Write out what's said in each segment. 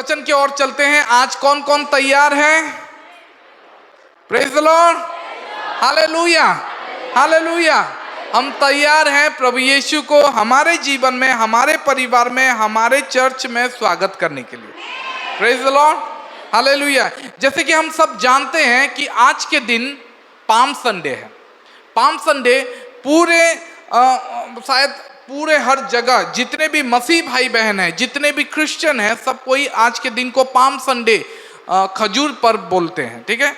वचन की ओर चलते हैं। आज कौन कौन तैयार है? Praise the Lord, hallelujah, hallelujah. हम तैयार हैं प्रभु यीशु को हमारे जीवन में, हमारे परिवार में, हमारे चर्च में स्वागत करने के लिए। Praise the Lord, hallelujah. जैसे कि हम सब जानते हैं कि आज के दिन पाम संडे है। पाम संडे पूरे शायद पूरे हर जगह जितने भी मसीह भाई बहन हैं, जितने भी क्रिश्चियन हैं, सब कोई आज के दिन को पाम संडे खजूर पर्व बोलते हैं। ठीक है,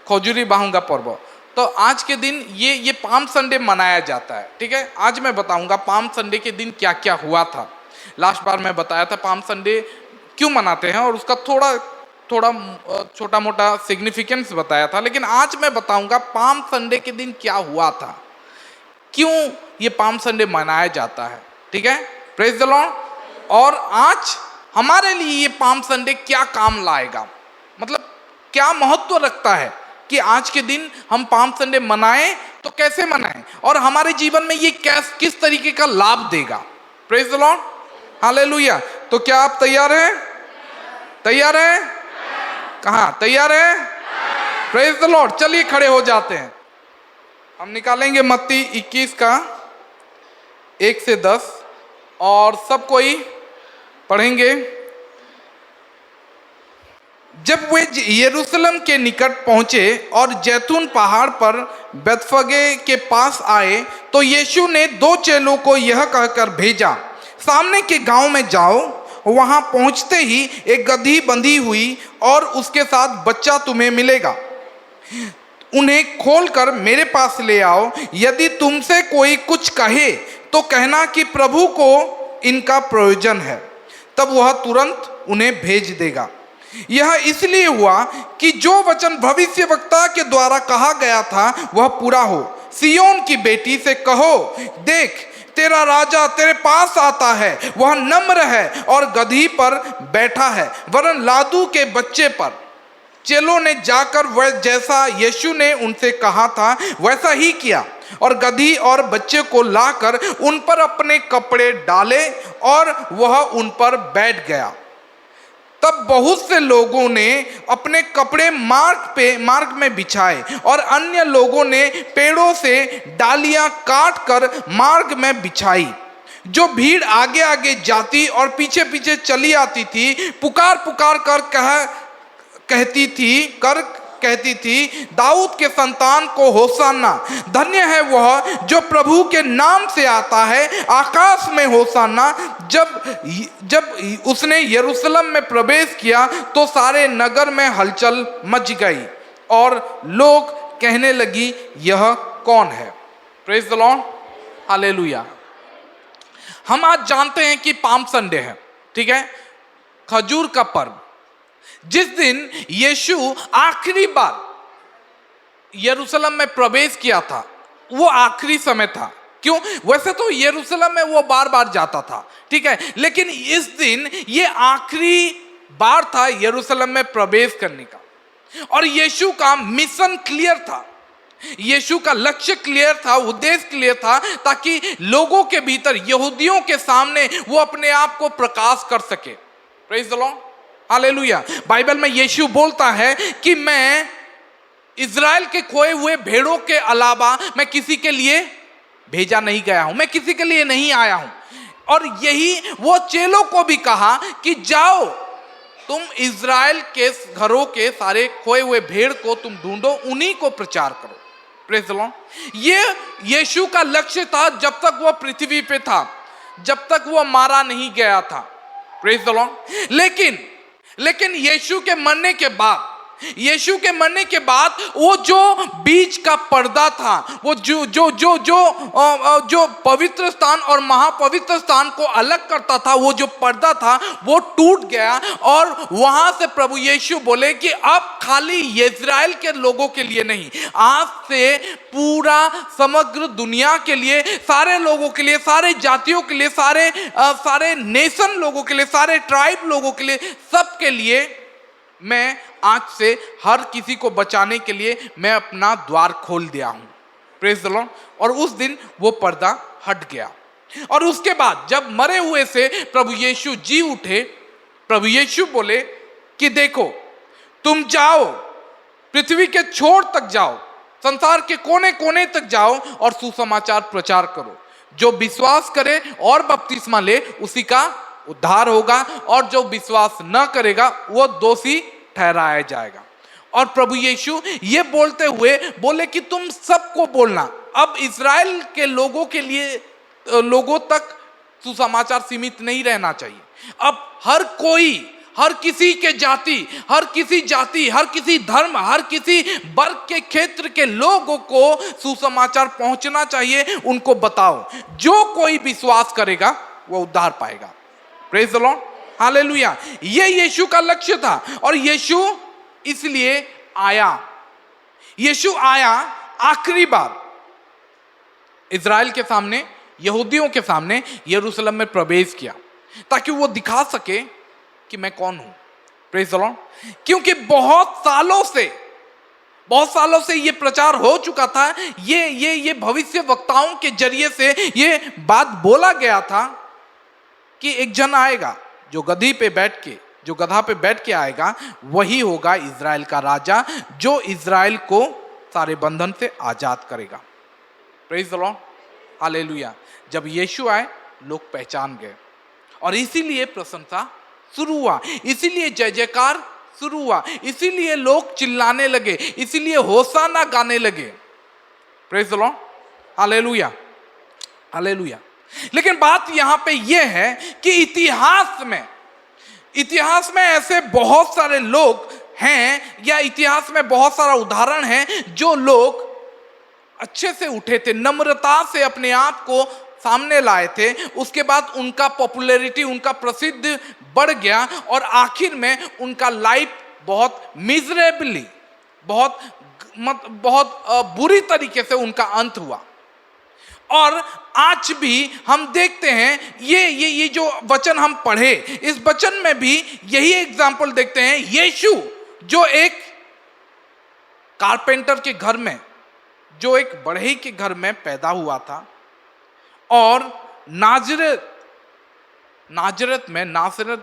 खजूरी बाहों का पर्व। तो आज के दिन ये पाम संडे मनाया जाता है। ठीक है, आज मैं बताऊंगा पाम संडे के दिन क्या क्या हुआ था। लास्ट बार मैं बताया था पाम संडे क्यों मनाते हैं और उसका थोड़ा छोटा मोटा सिग्निफिकेंस बताया था। लेकिन आज मैं बताऊंगा पाम संडे के दिन क्या हुआ था, क्यों ये पाम संडे मनाया जाता है। ठीक है, प्रेज द लॉर्ड। और आज हमारे लिए ये पाम संडे क्या काम लाएगा, मतलब क्या महत्व रखता है कि आज के दिन हम पाम संडे मनाएं, तो कैसे मनाएं और हमारे जीवन में ये किस तरीके का लाभ देगा। Praise the Lord, hallelujah. तो क्या आप तैयार हैं? तैयार हैं? कहाँ तैयार है? Praise the Lord. चलिए खड़े हो जाते हैं। हम निकालेंगे मत्ती 21 का 1 से 10 और सब कोई पढ़ेंगे। जब वे यरूशलेम के निकट पहुंचे और जैतून पहाड़ पर बेतफगे के पास आए, तो यीशु ने 2 चेलों को यह कहकर भेजा, सामने के गांव में जाओ। वहां पहुंचते ही एक गदही बंधी हुई और उसके साथ बच्चा तुम्हें मिलेगा। उन्हें खोलकर मेरे पास ले आओ। यदि तुमसे कोई कुछ कहे तो कहना कि प्रभु को इनका प्रयोजन है, तब वह तुरंत उन्हें भेज देगा। यह इसलिए हुआ कि जो वचन भविष्यवक्ता के द्वारा कहा गया था वह पूरा हो। सिय्योन की बेटी से कहो, देख तेरा राजा तेरे पास आता है, वह नम्र है और गदही पर बैठा है, वरन लादू के बच्चे पर। चेलों ने जाकर वह जैसा यीशु ने उनसे कहा था वैसा ही किया और गदही और बच्चे को लाकर उन पर अपने कपड़े डाले और वह उन पर बैठ गया। तब बहुत से लोगों ने अपने कपड़े मार्ग में बिछाए और अन्य लोगों ने पेड़ों से डालियां काट कर मार्ग में बिछाई। जो भीड़ आगे आगे जाती और पीछे पीछे चली आती थी, पुकार पुकार कर कहती थी, दाऊद के संतान को होशाना। धन्य है वह जो प्रभु के नाम से आता है, आकाश में होशाना। जब उसने यरूशलेम में प्रवेश किया तो सारे नगर में हलचल मच गई और लोग कहने लगी, यह कौन है? Praise the Lord, hallelujah. हम आज जानते हैं कि पाम संडे है। ठीक है, खजूर का पर्व। जिस दिन यीशु आखिरी बार यरूशलेम में प्रवेश किया था, वो आखिरी समय था। क्यों? वैसे तो यरूशलेम में वो बार बार जाता था, ठीक है, लेकिन इस दिन ये आखिरी बार था यरूशलेम में प्रवेश करने का। और यीशु का मिशन क्लियर था, यीशु का लक्ष्य क्लियर था, उद्देश्य क्लियर था, ताकि लोगों के भीतर, यहूदियों के सामने वो अपने आप को प्रकाश कर सके। Praise the Lord, hallelujah. Bible में यीशु बोलता है कि मैं इज़राइल के खोए हुए भेड़ों के अलावा मैं किसी के लिए भेजा नहीं गया हूं, मैं किसी के लिए नहीं आया हूं। और यही वो चेलों को भी कहा कि जाओ तुम इज़राइल के घरों के सारे खोए हुए भेड़ को तुम ढूंढो, उन्हीं को प्रचार करो। Praise the Lord. ये यीशु का लक्ष्य था जब तक वो पृथ्वी पे था, जब तक वो मारा नहीं गया था। Praise the Lord. लेकिन यीशु के मरने के बाद वो जो बीच का पर्दा था, वो जो पवित्र स्थान और महापवित्र स्थान को अलग करता था, वो जो पर्दा था वो टूट गया। और वहां से प्रभु यीशु बोले कि अब खाली इज़राइल के लोगों के लिए नहीं, आज से पूरा समग्र दुनिया के लिए, सारे लोगों के लिए, सारे जातियों के लिए, सारे नेशन लोगों के लिए, सारे ट्राइब लोगों के लिए, सबके लिए मैं आज से हर किसी को बचाने के लिए मैं अपना द्वार खोल दिया हूं। Praise the Lord. और उस दिन वो पर्दा हट गया। और उसके बाद जब मरे हुए से प्रभु यीशु जी उठे, प्रभु यीशु बोले कि देखो, तुम जाओ, पृथ्वी के छोर तक जाओ, संसार के कोने कोने तक जाओ और सुसमाचार प्रचार करो। जो विश्वास करे और बपतिस्मा ले उसी का उद्धार होगा, और जो विश्वास न करेगा वो दोषी ठहराया जाएगा। और प्रभु यीशु ये बोलते हुए बोले कि तुम सबको बोलना। अब इज़राइल के लोगों के लिए, लोगों तक सुसमाचार सीमित नहीं रहना चाहिए। अब हर कोई, हर किसी के जाति, हर किसी जाति, हर किसी धर्म, हर किसी वर्ग के क्षेत्र के लोगों को सुसमाचार पहुंचना चाहिए। उनको बताओ, जो कोई विश्वास करेगा वो उद्धार पाएगा। Praise the Lord, hallelujah. ये यीशु का लक्ष्य था, और यीशु इसलिए आया। यीशु आया आखिरी बार इज़राइल के सामने, यहूदियों के सामने यरूशलेम में प्रवेश किया, ताकि वो दिखा सके कि मैं कौन हूं। Praise the Lord. क्योंकि बहुत सालों से ये प्रचार हो चुका था, ये भविष्य वक्ताओं के जरिए से ये बात बोला गया था कि एक जन आएगा जो गधा पे बैठ के आएगा, वही होगा इज़राइल का राजा, जो इज़राइल को सारे बंधन से आजाद करेगा। Praise the Lord, hallelujah. जब यीशु आए, लोग पहचान गए, और इसीलिए प्रशंसा शुरू हुआ, इसीलिए जय जयकार शुरू हुआ, इसीलिए लोग चिल्लाने लगे, इसीलिए होशाना गाने लगे। Praise the Lord, hallelujah, hallelujah. लेकिन बात यहां पे यह है कि इतिहास में ऐसे बहुत सारे लोग हैं, या इतिहास में बहुत सारा उदाहरण है, जो लोग अच्छे से उठे थे, नम्रता से अपने आप को सामने लाए थे। उसके बाद उनका पॉपुलैरिटी, उनका प्रसिद्ध बढ़ गया, और आखिर में उनका लाइफ बहुत मिजरेबली, बहुत बुरी तरीके से उनका अंत हुआ। और आज भी हम देखते हैं, ये जो वचन हम पढ़े, इस वचन में भी यही एग्जाम्पल देखते हैं। यीशु जो एक कारपेंटर के घर में, जो एक बढ़ई के घर में पैदा हुआ था, और नाजरत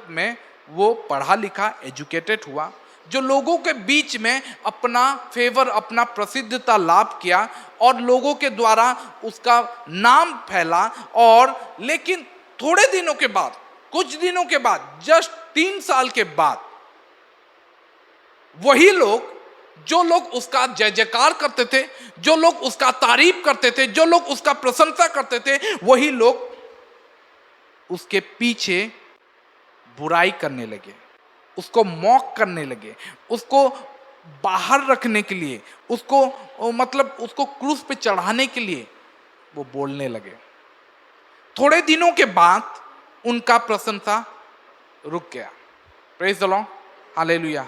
में वो पढ़ा लिखा, एजुकेटेड हुआ, जो लोगों के बीच में अपना फेवर, अपना प्रसिद्धता लाभ किया, और लोगों के द्वारा उसका नाम फैला। और लेकिन थोड़े दिनों के बाद, कुछ दिनों के बाद, जस्ट 3 साल के बाद, वही लोग, जो लोग उसका जय जयकार करते थे, जो लोग उसका तारीफ करते थे, जो लोग उसका प्रशंसा करते थे, वही लोग उसके पीछे बुराई करने लगे, उसको मॉक करने लगे, उसको बाहर रखने के लिए, उसको क्रूस पे चढ़ाने के लिए वो बोलने लगे। थोड़े दिनों के बाद उनका प्रशंसा रुक गया। Praise the Lord, hallelujah.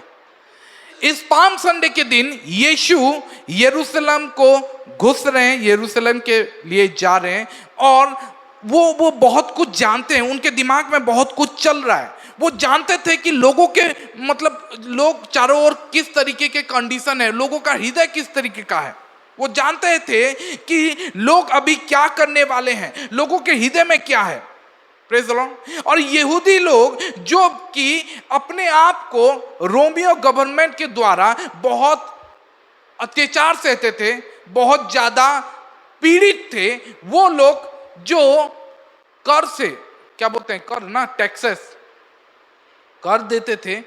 इस पाम संडे के दिन यीशु यरूशलेम को घुस रहे हैं, यरूशलेम के लिए जा रहे हैं, और वो बहुत कुछ जानते हैं, उनके दिमाग में बहुत कुछ चल रहा है। वो जानते थे कि लोगों के, लोग चारों ओर किस तरीके के कंडीशन है, लोगों का हृदय किस तरीके का है। वो जानते थे कि लोग अभी क्या करने वाले हैं, लोगों के हृदय में क्या है। Praise the Lord. और यहूदी लोग जो कि अपने आप को रोमियो गवर्नमेंट के द्वारा बहुत अत्याचार सहते थे, बहुत ज्यादा पीड़ित थे, वो लोग जो कर से, क्या बोलते हैं, कर ना, टैक्सेस कर देते थे,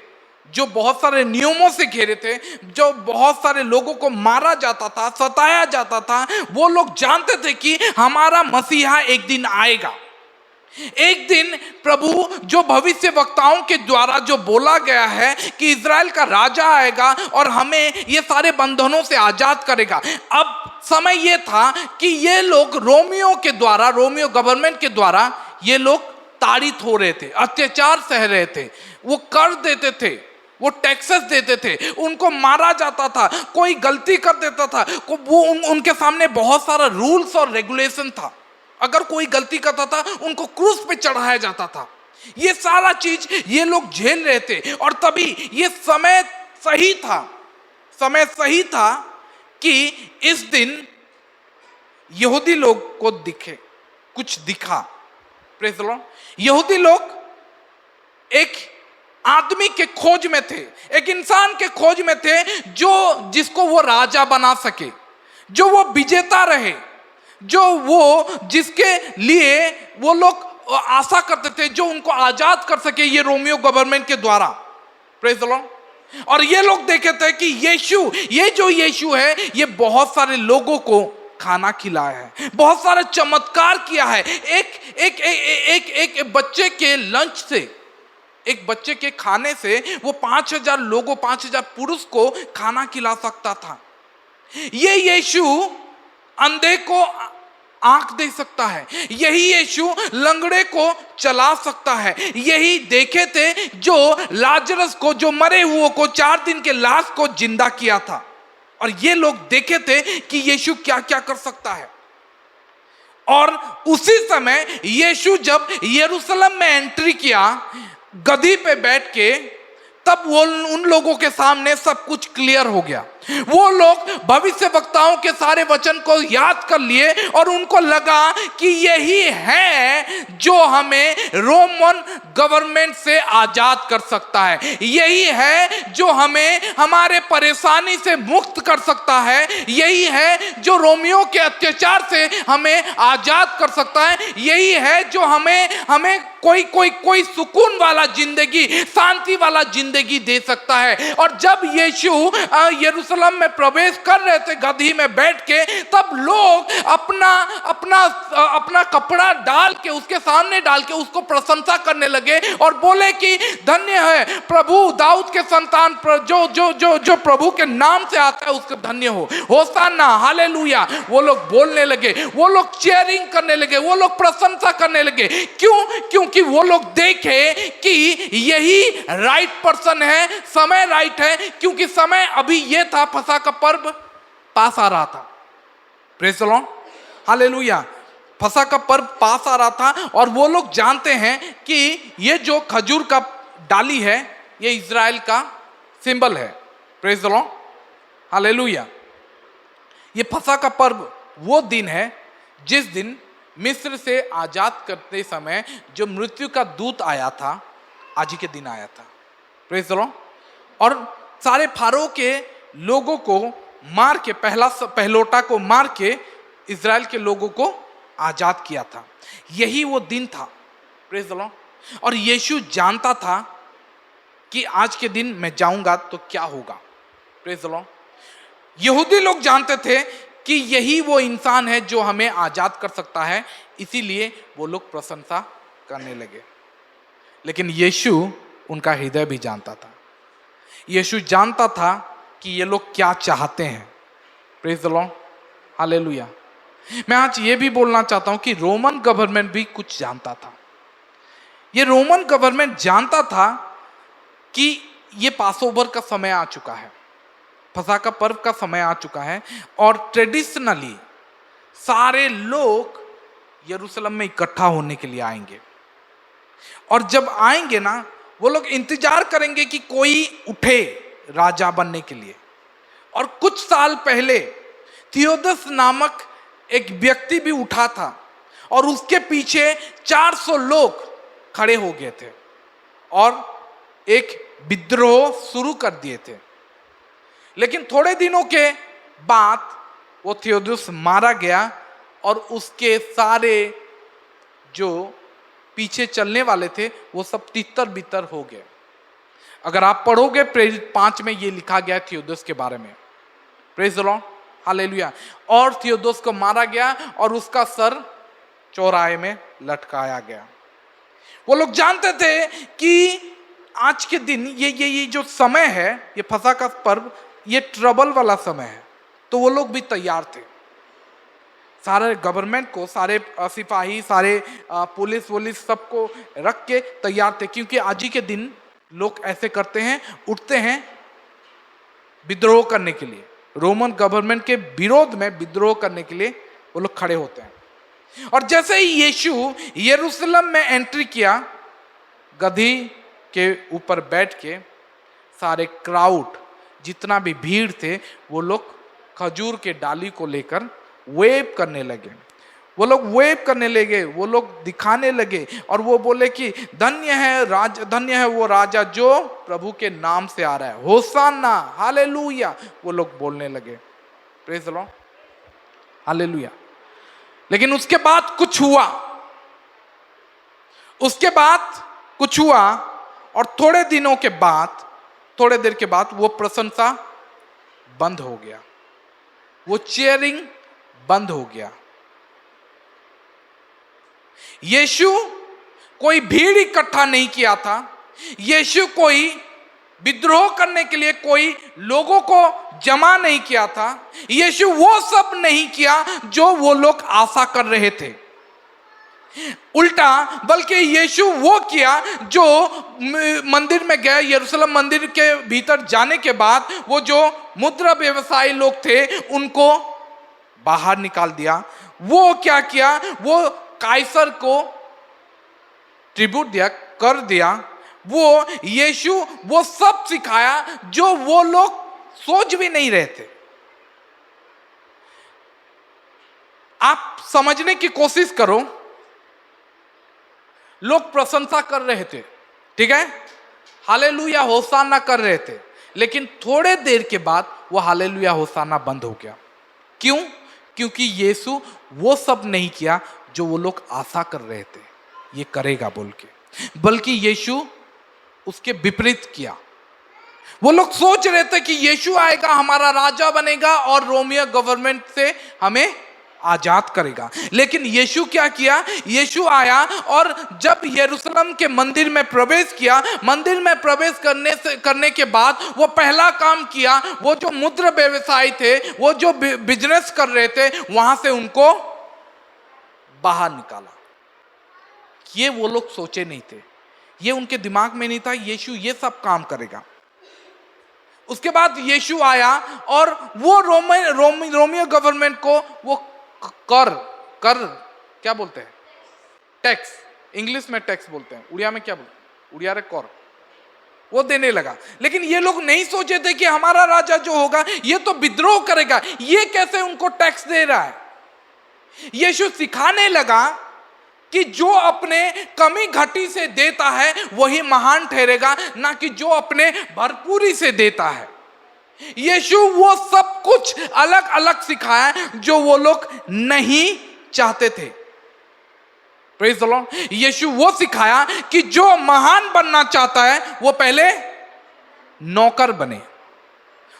जो बहुत सारे नियमों से घेरे थे, जो बहुत सारे लोगों को मारा जाता था, सताया जाता था, वो लोग जानते थे कि हमारा मसीहा एक दिन आएगा। एक दिन प्रभु, जो भविष्य वक्ताओं के द्वारा जो बोला गया है कि इज़राइल का राजा आएगा और हमें ये सारे बंधनों से आजाद करेगा। अब समय ये था कि ये लोग रोमियो गवर्नमेंट के द्वारा ये लोग ताड़ित हो रहे थे, अत्याचार सह रहे थे, वो कर देते थे, वो टैक्सेस देते थे, उनको मारा जाता था, कोई गलती कर देता था, वो उनके सामने बहुत सारा रूल्स और रेगुलेशन था। अगर कोई गलती करता था, उनको क्रूस पे चढ़ाया जाता था। ये सारा चीज ये लोग झेल रहे थे, और तभी ये समय सही था कि इस दिन यहूदी लोग को कुछ दिखा। Praise the Lord. यहूदी लोग एक आदमी के खोज में थे, एक इंसान के खोज में थे जो जिसको वो राजा बना सके, जो वो विजेता रहे, जो वो जिसके लिए वो लोग आशा करते थे, जो उनको आजाद कर सके ये रोमियो गवर्नमेंट के द्वारा। Praise the Lord. और ये लोग देखे थे कि यीशु, ये जो यीशु है, ये बहुत सारे लोगों को खाना खिलाया है, बहुत सारे चमत्कार किया है। एक एक एक एक, एक बच्चे के लंच से, एक बच्चे के खाने से वो 5000 लोगों, 5000 पुरुष को खाना खिला सकता था। ये यीशु अंधे को आंख दे सकता है, यही यीशु लंगड़े को चला सकता है। यही देखे थे जो लाजरस को, जो मरे हुए को, 4 दिन के लाश को जिंदा किया था। और ये लोग देखे थे कि यीशु क्या क्या कर सकता है। और उसी समय यीशु जब यरूशलेम में एंट्री किया गधी पे बैठ के, तब वो उन लोगों के सामने सब कुछ क्लियर हो गया। वो लोग भविष्यवक्ताओं के सारे वचन को याद कर लिए और उनको लगा कि यही है जो हमें रोमन गवर्नमेंट से आजाद कर सकता है, यही है जो हमें हमारे परेशानी से मुक्त कर सकता है, यही है जो रोमियो के अत्याचार से हमें आजाद कर सकता है, यही है जो हमें कोई सुकून वाला जिंदगी, शांति वाला जिंदगी दे सकता है। और जब यीशु यरूशलेम में प्रवेश कर रहे थे गधी में बैठ के, तब लोग अपना कपड़ा डाल के, उसके सामने डाल के उसको प्रशंसा करने लगे और बोले कि धन्य है प्रभु दाऊद के संतान, जो प्रभु के नाम से आता है उसके धन्य हो, होशाना, हालेलुया। वो लोग बोलने लगे, वो लोग चीयरिंग करने लगे, वो लोग प्रशंसा करने लगे। क्योंकि वो लोग देखे कि यही राइट पर्सन है, समय राइट है, क्योंकि समय अभी ये था, फसह का पर्व पास आ रहा था। Praise the Lord, hallelujah. फसह का पर्व पास आ रहा था और वो लोग जानते हैं कि ये जो खजूर का डाली है ये इज़राइल का सिंबल है। Praise the Lord, hallelujah. ये फसह का पर्व वो दिन है जिस दिन मिस्र से आजाद करते समय जो मृत्यु का दूत आया था, आज ही के दिन आया था। Praise the Lord. और सारे फारो के लोगों को मार के, पहलोटा को मार के इज़राइल के लोगों को आजाद किया था। यही वो दिन था। Praise the Lord. और यीशु जानता था कि आज के दिन मैं जाऊंगा तो क्या होगा। Praise the Lord. यहूदी लोग जानते थे कि यही वो इंसान है जो हमें आजाद कर सकता है, इसीलिए वो लोग प्रशंसा करने लगे। लेकिन यीशु उनका हृदय भी जानता था। यीशु जानता था कि ये लोग क्या चाहते हैं। Praise the Lord, hallelujah. मैं आज ये भी बोलना चाहता हूं कि रोमन गवर्नमेंट भी कुछ जानता था। ये रोमन गवर्नमेंट जानता था कि ये पासओवर का समय आ चुका है, फसह का पर्व का समय आ चुका है, और ट्रेडिशनली सारे लोग यरूशलेम में इकट्ठा होने के लिए आएंगे। और जब आएंगे ना, वो लोग इंतजार करेंगे कि कोई उठे राजा बनने के लिए। और कुछ साल पहले थियोदस नामक एक व्यक्ति भी उठा था और उसके पीछे 400 लोग खड़े हो गए थे और एक विद्रोह शुरू कर दिए थे। लेकिन थोड़े दिनों के बाद वो थियोदस मारा गया और उसके सारे जो पीछे चलने वाले थे वो सब तितर बितर हो गए। अगर आप पढ़ोगे प्रेरित 5 में ये लिखा गया थियोदस के बारे में। Praise the Lord, hallelujah. और थियोदस को मारा गया और उसका सर चौराहे में लटकाया गया। वो लोग जानते थे कि आज के दिन ये जो समय है, ये फसह का पर्व, ये ट्रबल वाला समय है। तो वो लोग भी तैयार थे, सारे गवर्नमेंट को, सारे सिपाही, सारे पुलिस सबको रख के तैयार थे, क्योंकि आज ही के दिन लोग ऐसे करते हैं, उठते हैं विद्रोह करने के लिए, रोमन गवर्नमेंट के विरोध में विद्रोह करने के लिए वो लोग खड़े होते हैं। और जैसे ही यीशु यरूशलेम में एंट्री किया, गधी के ऊपर बैठ के, सारे क्राउड, जितना भी भीड़ थे, वो लोग खजूर के डाली को लेकर वेव करने लगे। वो लोग वेव करने लगे, वो लोग दिखाने लगे और वो बोले कि धन्य है वो राजा जो प्रभु के नाम से आ रहा है, होसाना, हालेलुया, वो लोग बोलने लगे। Praise the Lord, hallelujah. लेकिन उसके बाद कुछ हुआ, उसके बाद कुछ हुआ और थोड़े देर के बाद वो प्रशंसा बंद हो गया, वो चीयरिंग बंद हो गया। यीशु कोई भीड़ इकट्ठा नहीं किया था, यीशु कोई विद्रोह करने के लिए कोई लोगों को जमा नहीं किया था, यीशु वो सब नहीं किया जो वो लोग आशा कर रहे थे। उल्टा बल्कि यीशु वो किया जो मंदिर में गए, यरूशलेम मंदिर के भीतर जाने के बाद वो जो मुद्रा व्यवसायी लोग थे उनको बाहर निकाल दिया। वो क्या किया, वो काइसर को ट्रिब्यूट दिया, कर दिया। वो यीशु वो सब सिखाया जो वो लोग सोच भी नहीं रहे थे। आप समझने की कोशिश करो, लोग प्रशंसा कर रहे थे, ठीक है, हालेलुया होसाना कर रहे थे, लेकिन थोड़े देर के बाद वो हालेलुया होसाना बंद हो गया। क्यों? क्योंकि यीशु वो सब नहीं किया जो वो लोग आशा कर रहे थे ये करेगा बोल के, बल्कि यीशु उसके विपरीत किया। वो लोग सोच रहे थे कि यीशु आएगा, हमारा राजा बनेगा और रोमियो गवर्नमेंट से हमें आजाद करेगा। लेकिन यीशु क्या किया, यीशु आया और जब यरूशलेम के मंदिर में प्रवेश किया, मंदिर में प्रवेश करने के बाद वो पहला काम किया, वो जो मुद्रा व्यवसायी थे, वो जो बिजनेस कर रहे थे, वहां से उनको बाहर निकाला। ये वो लोग सोचे नहीं थे, ये उनके दिमाग में नहीं था यीशु ये सब काम करेगा। उसके बाद यीशु आया और वो रोमियो गवर्नमेंट को वो कर क्या बोलते हैं, टैक्स, इंग्लिश में टैक्स बोलते हैं, उड़िया में क्या बोलते हैं, उड़िया रे कर, वो देने लगा। लेकिन ये लोग नहीं सोचे थे कि हमारा राजा जो होगा ये तो विद्रोह करेगा, ये कैसे उनको टैक्स दे रहा है। यीशु सिखाने लगा कि जो अपने कमी घटी से देता है वही महान ठहरेगा, ना कि जो अपने भरपूरी से देता है। यीशु वो सब कुछ अलग अलग सिखाया जो वो लोग नहीं चाहते थे। Praise the Lord. यीशु वो सिखाया कि जो महान बनना चाहता है वो पहले नौकर बने,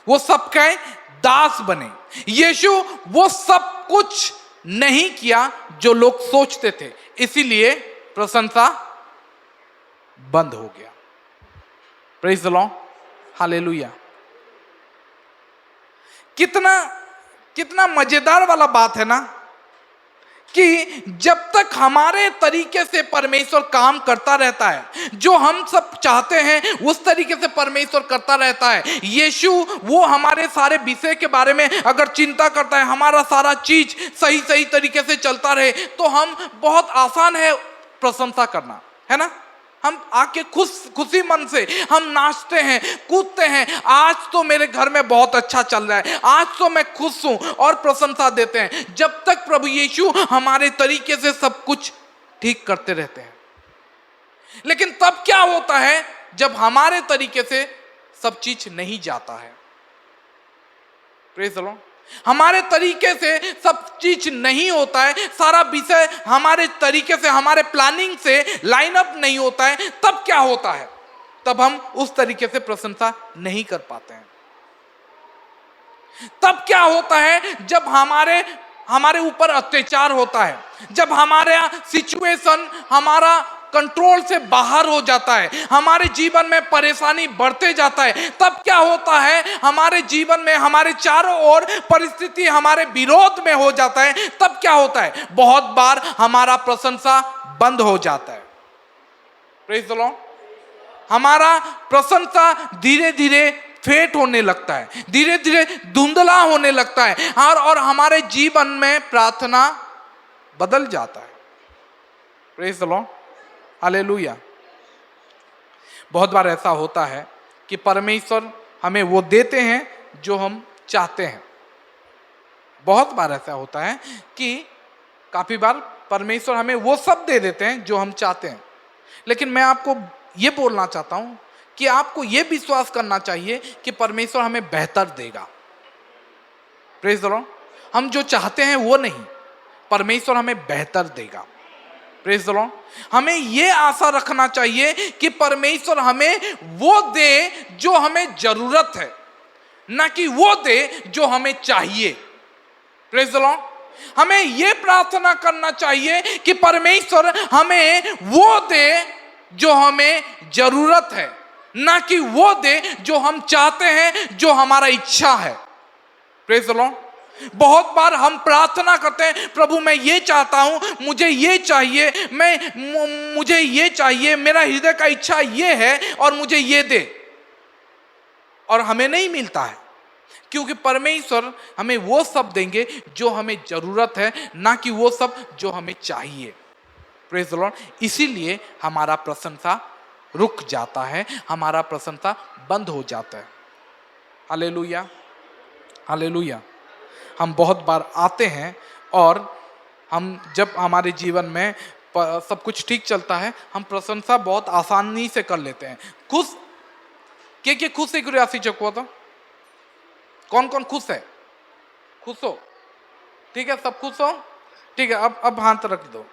वो सबके दास बने। यीशु वो सब कुछ नहीं किया जो लोग सोचते थे, इसीलिए प्रशंसा बंद हो गया। Praise the Lord, hallelujah. कितना मजेदार वाला बात है ना कि जब तक हमारे तरीके से परमेश्वर काम करता रहता है, जो हम सब चाहते हैं उस तरीके से परमेश्वर करता रहता है। यीशु वो हमारे सारे विषय के बारे में अगर चिंता करता है, हमारा सारा चीज सही तरीके से चलता रहे, तो हम बहुत आसान है प्रशंसा करना, है ना। हम आके खुशी मन से हम नाचते हैं, कूदते हैं, आज तो मेरे घर में बहुत अच्छा चल रहा है, आज तो मैं खुश हूं, और प्रशंसा देते हैं जब तक प्रभु यीशु हमारे तरीके से सब कुछ ठीक करते रहते हैं। लेकिन तब क्या होता है जब हमारे तरीके से सब चीज नहीं जाता है। Praise the Lord. हमारे तरीके से सब चीज नहीं होता है, सारा विषय हमारे तरीके से, हमारे प्लानिंग से लाइन अप नहीं होता है, तब क्या होता है, तब हम उस तरीके से प्रशंसा नहीं कर पाते हैं। तब क्या होता है जब हमारे ऊपर अत्याचार होता है, जब हमारा सिचुएशन हमारा कंट्रोल से बाहर हो जाता है, हमारे जीवन में परेशानी बढ़ते जाता है, तब क्या होता है हमारे जीवन में हमारे चारों ओर परिस्थिति हमारे विरोध में हो जाता है, तब क्या होता है बहुत बार हमारा प्रशंसा बंद हो जाता है। Praise the Lord. हमारा प्रशंसा धीरे धीरे फेट होने लगता है, धीरे धीरे धुंधला होने लगता है, और हमारे जीवन में प्रार्थना बदल जाता है। Praise the Lord, hallelujah. बहुत बार ऐसा होता है कि परमेश्वर हमें वो देते हैं जो हम चाहते हैं। बहुत बार ऐसा होता है कि काफी बार परमेश्वर हमें वो सब दे देते हैं जो हम चाहते हैं, लेकिन मैं आपको ये बोलना चाहता हूं कि आपको ये विश्वास करना चाहिए कि परमेश्वर हमें बेहतर देगा। Praise the Lord. हम जो चाहते हैं वो नहीं, परमेश्वर हमें बेहतर देगा। Praise the Lord. हमें ये आशा रखना चाहिए कि परमेश्वर हमें वो दे जो हमें जरूरत है, ना कि वो दे जो हमें चाहिए। Praise the Lord. हमें ये प्रार्थना करना चाहिए कि परमेश्वर हमें वो दे जो हमें जरूरत है, ना कि वो दे जो हम चाहते हैं, जो हमारा इच्छा है। Praise the Lord. बहुत बार हम प्रार्थना करते हैं, प्रभु मैं ये चाहता हूं, मुझे ये चाहिए, मुझे ये चाहिए, मेरा हृदय का इच्छा ये है और मुझे ये दे, और हमें नहीं मिलता है, क्योंकि परमेश्वर हमें वो सब देंगे जो हमें जरूरत है, ना कि वो सब जो हमें चाहिए। Praise the Lord. इसीलिए हमारा प्रशंसा रुक जाता है, हमारा प्रशंसा बंद हो जाता है। Hallelujah, hallelujah. हम बहुत बार आते हैं और हम जब हमारे जीवन में सब कुछ ठीक चलता है, हम प्रशंसा बहुत आसानी से कर लेते हैं। खुश के खुश है आसी चको तो कौन कौन खुश है? खुश हो? ठीक है, सब खुश हो? ठीक है, अब हाथ रख दो।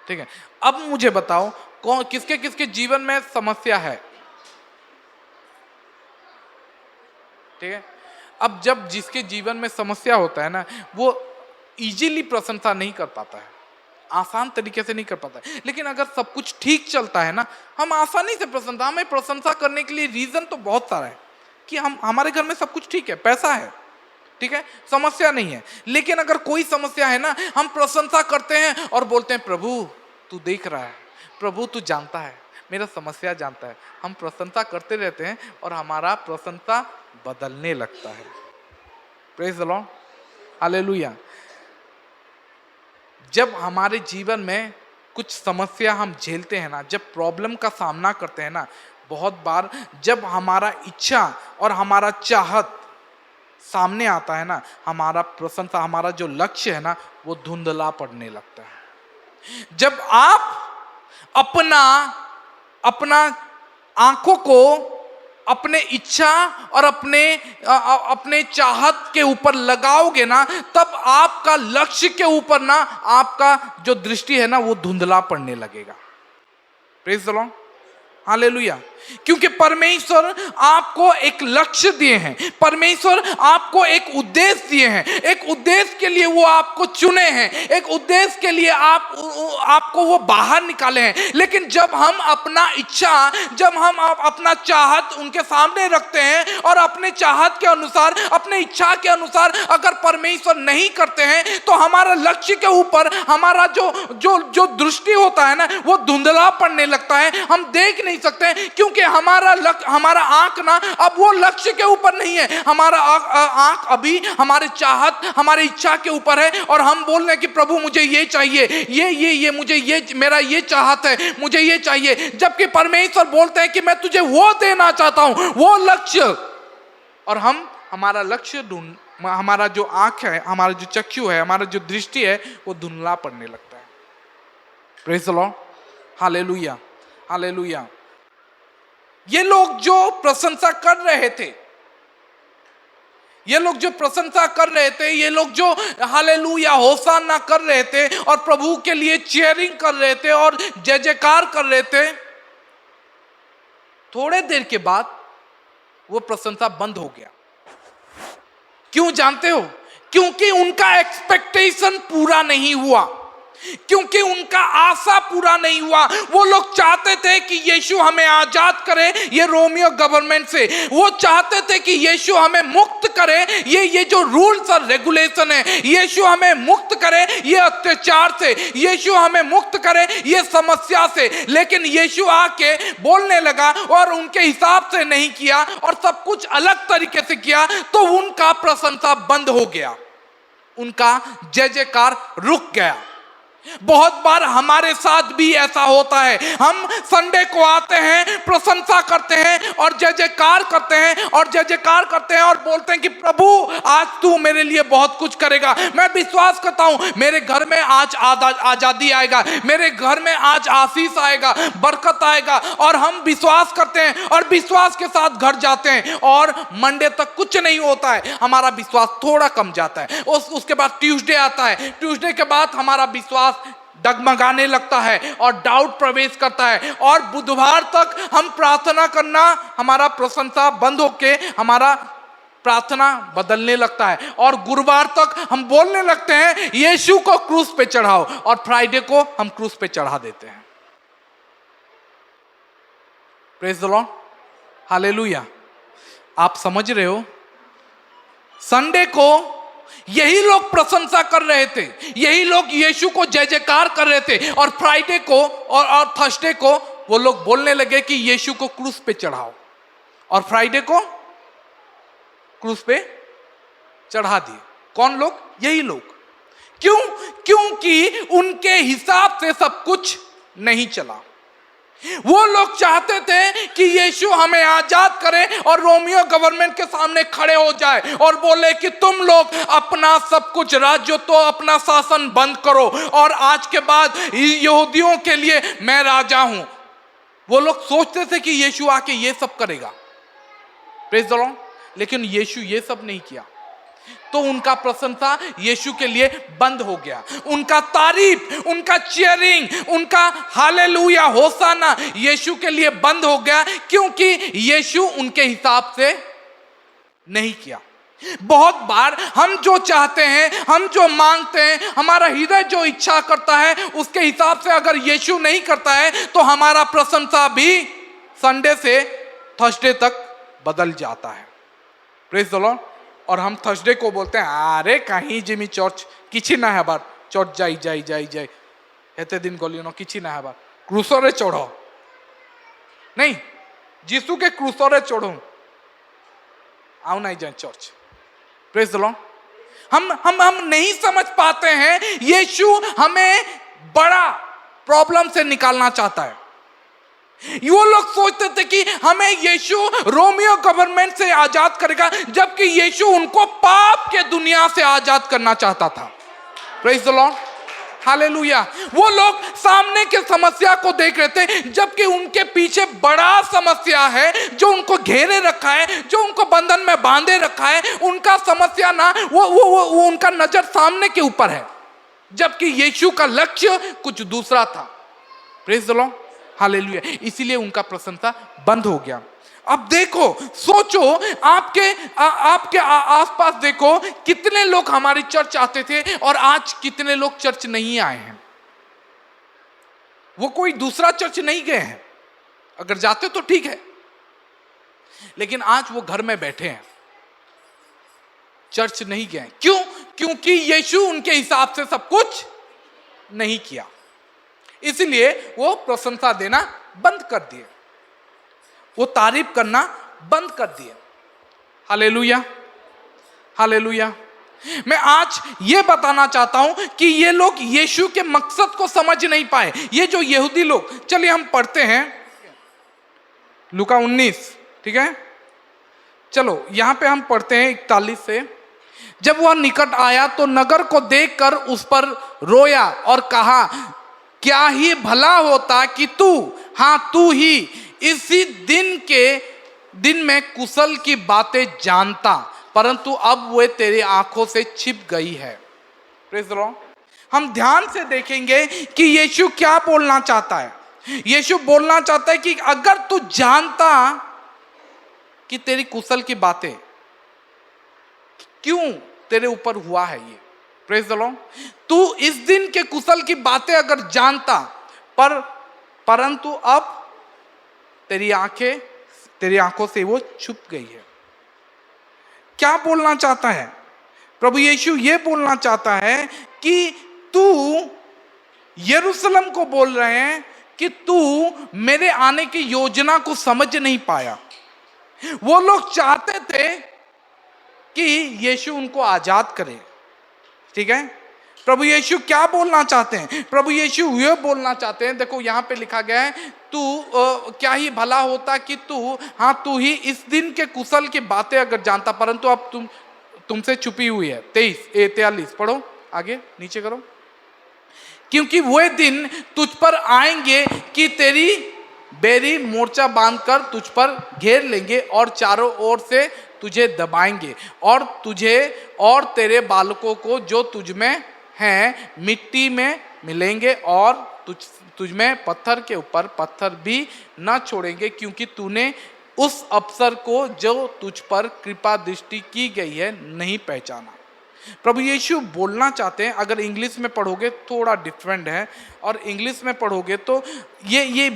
ठीक है, अब मुझे बताओ कौन किसके किसके जीवन में समस्या है? ठीक है, अब जब जिसके जीवन में समस्या होता है ना, वो इजीली प्रशंसा नहीं कर पाता है, आसान तरीके से नहीं कर पाता है। लेकिन अगर सब कुछ ठीक चलता है ना, हम आसानी से प्रशंसा, हमें प्रशंसा करने के लिए रीजन तो बहुत सारा है कि हमारे घर में सब कुछ ठीक है, पैसा है, ठीक है, समस्या नहीं है। लेकिन अगर कोई समस्या है ना, हम प्रशंसा करते हैं और बोलते हैं प्रभु तू देख रहा है, प्रभु तू जानता है, मेरा समस्या जानता है। हम प्रशंसा करते रहते हैं और हमारा प्रशंसा बदलने लगता है। Praise the Lord, hallelujah. जब हमारे जीवन में कुछ समस्या हम झेलते हैं ना, जब प्रॉब्लम का सामना करते हैं ना, बहुत बार जब हमारा इच्छा और हमारा चाहत सामने आता है ना, हमारा प्रशंसा, हमारा जो लक्ष्य है ना, वो धुंधला पड़ने लगता है। जब आप अपना आंखों को अपने इच्छा और अपने चाहत के ऊपर लगाओगे ना, तब आपका लक्ष्य के ऊपर ना आपका जो दृष्टि है ना, वो धुंधला पड़ने लगेगा। Praise the Lord, hallelujah. क्योंकि परमेश्वर आपको एक लक्ष्य दिए हैं, परमेश्वर आपको एक उद्देश्य दिए हैं, एक उद्देश्य के लिए वो आपको चुने हैं, एक उद्देश्य के लिए आपको वो बाहर निकाले हैं। लेकिन जब हम अपना इच्छा, जब हम अपना चाहत उनके सामने रखते हैं और अपने चाहत के अनुसार, अपने इच्छा के अनुसार अगर परमेश्वर नहीं करते हैं, तो हमारा लक्ष्य के ऊपर हमारा जो दृष्टि होता है ना, वो धुंधला पड़ने लगता है। हम देख नहीं सकते हैं, क्योंकि हमारा आंख ना अब वो लक्ष्य के ऊपर नहीं है, हमारा आंख अभी हमारे चाहत, हमारी इच्छा के ऊपर है। और हम बोल रहे हैं कि प्रभु मुझे ये चाहिए, ये मुझे ये, मेरा ये चाहत है, मुझे ये चाहिए। जबकि परमेश्वर बोलते हैं कि मैं तुझे वो देना चाहता हूं, वो लक्ष्य। और हमारा लक्ष्य हमारा जो आंख है, हमारा जो चक्षु है, हमारा जो दृष्टि है, वो धुंधला पड़ने लगता है। Praise the Lord, hallelujah, hallelujah. ये लोग जो प्रशंसा कर रहे थे, ये लोग जो हालेलुया होसाना कर रहे थे और प्रभु के लिए चीयरिंग कर रहे थे और जय जयकार कर रहे थे, थोड़े देर के बाद वो प्रशंसा बंद हो गया। क्यों जानते हो? क्योंकि उनका एक्सपेक्टेशन पूरा नहीं हुआ, क्योंकि उनका आशा पूरा नहीं हुआ। वो लोग चाहते थे कि यीशु हमें आजाद करे ये रोमियो गवर्नमेंट से, वो चाहते थे कि यीशु हमें मुक्त करे ये जो रूल्स और रेगुलेशन है, यीशु हमें मुक्त करे ये अत्याचार से, यीशु हमें मुक्त करे ये समस्या से। लेकिन यीशु आके बोलने लगा और उनके हिसाब से नहीं किया और सब कुछ अलग तरीके से किया, तो उनका प्रशंसा बंद हो गया, उनका जय जयकार रुक गया। बहुत बार हमारे साथ भी ऐसा होता है। हम संडे को आते हैं, प्रशंसा करते हैं और जय जयकार करते हैं और जय जयकार करते हैं और बोलते हैं कि प्रभु आज तू मेरे लिए बहुत कुछ करेगा। मैं विश्वास करता हूं मेरे घर में आज आजादी आएगा, मेरे घर में आज आशीष आएगा, बरकत आएगा। और हम विश्वास करते हैं और विश्वास के साथ घर जाते हैं और मंडे तक कुछ नहीं होता है, हमारा विश्वास थोड़ा कम जाता है। उसके बाद ट्यूसडे आता है, ट्यूसडे के बाद हमारा विश्वास डगमगाने लगता है और डाउट प्रवेश करता है। और बुधवार तक हम प्रार्थना करना, हमारा प्रशंसा बंद होके हमारा प्रार्थना बदलने लगता है। और गुरुवार तक हम बोलने लगते हैं यीशु को क्रूस पे चढ़ाओ, और फ्राइडे को हम क्रूस पे चढ़ा देते हैं। Praise the Lord, hallelujah. आप समझ रहे हो, संडे को यही लोग प्रशंसा कर रहे थे, यही लोग यीशु को जय जयकार कर रहे थे, और फ्राइडे को और थर्सडे को वो लोग बोलने लगे कि यीशु को क्रूस पे चढ़ाओ, और फ्राइडे को क्रूस पे चढ़ा दिए। कौन लोग? यही लोग। क्यों? क्योंकि उनके हिसाब से सब कुछ नहीं चला। वो लोग चाहते थे कि यीशु हमें आजाद करे और रोमियो गवर्नमेंट के सामने खड़े हो जाए और बोले कि तुम लोग अपना सब कुछ राज्यत्व, अपना शासन बंद करो और आज के बाद यहूदियों के लिए मैं राजा हूं। वो लोग सोचते थे कि यीशु आके ये सब करेगा। Praise the Lord. लेकिन यीशु ये सब नहीं किया, तो उनका प्रशंसा यीशु के लिए बंद हो गया। उनका तारीफ, उनका चीयरिंग, उनका हालेलुया होसाना यीशु के लिए बंद हो गया, क्योंकि यीशु उनके हिसाब से नहीं किया। बहुत बार हम जो चाहते हैं, हम जो मांगते हैं, हमारा हृदय जो इच्छा करता है, उसके हिसाब से अगर यीशु नहीं करता है तो हमारा प्रशंसा भी संडे से थर्सडे तक बदल जाता है। Praise the Lord. और हम थर्सडे को बोलते हैं अरे कहीं जिमी चर्च किसी ना हबार चर्च जाई जाई जाई जाई हेते दिन गली न किसी ना हबार क्रूसरे चढ़ो नहीं, जीसू के क्रूसरे चढ़ो आउ नहीं जाए चर्च। Praise the Lord. हम नहीं समझ पाते हैं यीशु हमें बड़ा प्रॉब्लम से निकालना चाहता है। वो लोग सोचते थे कि हमें यीशु रोमियो गवर्नमेंट से आजाद करेगा, जबकि यीशु उनको पाप के दुनिया से आजाद करना चाहता था। Praise the Lord, hallelujah. वो लोग सामने के समस्या को देख रहे थे, जबकि उनके पीछे बड़ा समस्या है जो उनको घेरे रखा है, जो उनको बंधन में बांधे रखा है। उनका समस्या ना वो उनका नजर सामने के ऊपर है, जबकि यीशु का लक्ष्य कुछ दूसरा था। Praise the Lord, hallelujah. इसीलिए उनका प्रशंसा बंद हो गया। अब देखो, सोचो, आपके आसपास देखो कितने लोग हमारी चर्च आते थे और आज कितने लोग चर्च नहीं आए हैं। वो कोई दूसरा चर्च नहीं गए हैं, अगर जाते तो ठीक है, लेकिन आज वो घर में बैठे हैं, चर्च नहीं गए। क्यों? क्योंकि यीशु उनके हिसाब से सब कुछ नहीं किया, इसलिए वो प्रशंसा देना बंद कर दिए, वो तारीफ करना बंद कर दिए। Hallelujah, hallelujah. मैं आज ये बताना चाहता हूं कि ये लोग यीशु के मकसद को समझ नहीं पाए। ये जो यहूदी लोग, चलिए हम पढ़ते हैं लूका 19, ठीक है, चलो यहां पे हम पढ़ते हैं 41 से। जब वह निकट आया तो नगर को देखकर उस पर रोया और कहा, क्या ही भला होता कि तू ही इसी दिन में कुशल की बातें जानता, परंतु अब वे तेरी आंखों से छिप गई है। Praise the Lord. हम ध्यान से देखेंगे कि यीशु क्या बोलना चाहता है। यीशु बोलना चाहता है कि अगर तू जानता कि तेरी कुशल की बातें क्यों तेरे ऊपर हुआ है ये, प्रेज़ द लॉर्ड, तू इस दिन के कुशल की बातें अगर जानता, परंतु अब तेरी आंखों से वो छुप गई है। क्या बोलना चाहता है प्रभु यीशु? ये बोलना चाहता है कि तू यरूशलेम को बोल रहे हैं कि तू मेरे आने की योजना को समझ नहीं पाया। वो लोग चाहते थे कि यीशु उनको आजाद करे, ठीक है, प्रभु यीशु क्या बोलना चाहते हैं? प्रभु यीशु ये बोलना चाहते हैं, देखो यहाँ पे लिखा गया है, तू क्या ही भला होता कि तू ही इस दिन के कुशल की बातें अगर जानता, परंतु अब तुमसे छुपी हुई है। 43 पढ़ो आगे, नीचे करो। क्योंकि वो दिन तुझ पर आएंगे कि तेरी बेरी मोर्चा बांधकर तुझ पर घेर लेंगे और चारों ओर से तुझे दबाएंगे, और तुझे और तेरे बालकों को जो तुझ में हैं मिट्टी में मिलेंगे, और तुझ में पत्थर के ऊपर पत्थर भी न छोड़ेंगे, क्योंकि तूने उस अवसर को जो तुझ पर कृपा दृष्टि की गई है नहीं पहचाना। प्रभु यीशु बोलना चाहते हैं, अगर इंग्लिश में पढ़ोगे थोड़ा डिफरेंट है, और इंग्लिश में पढ़ोगे तो ये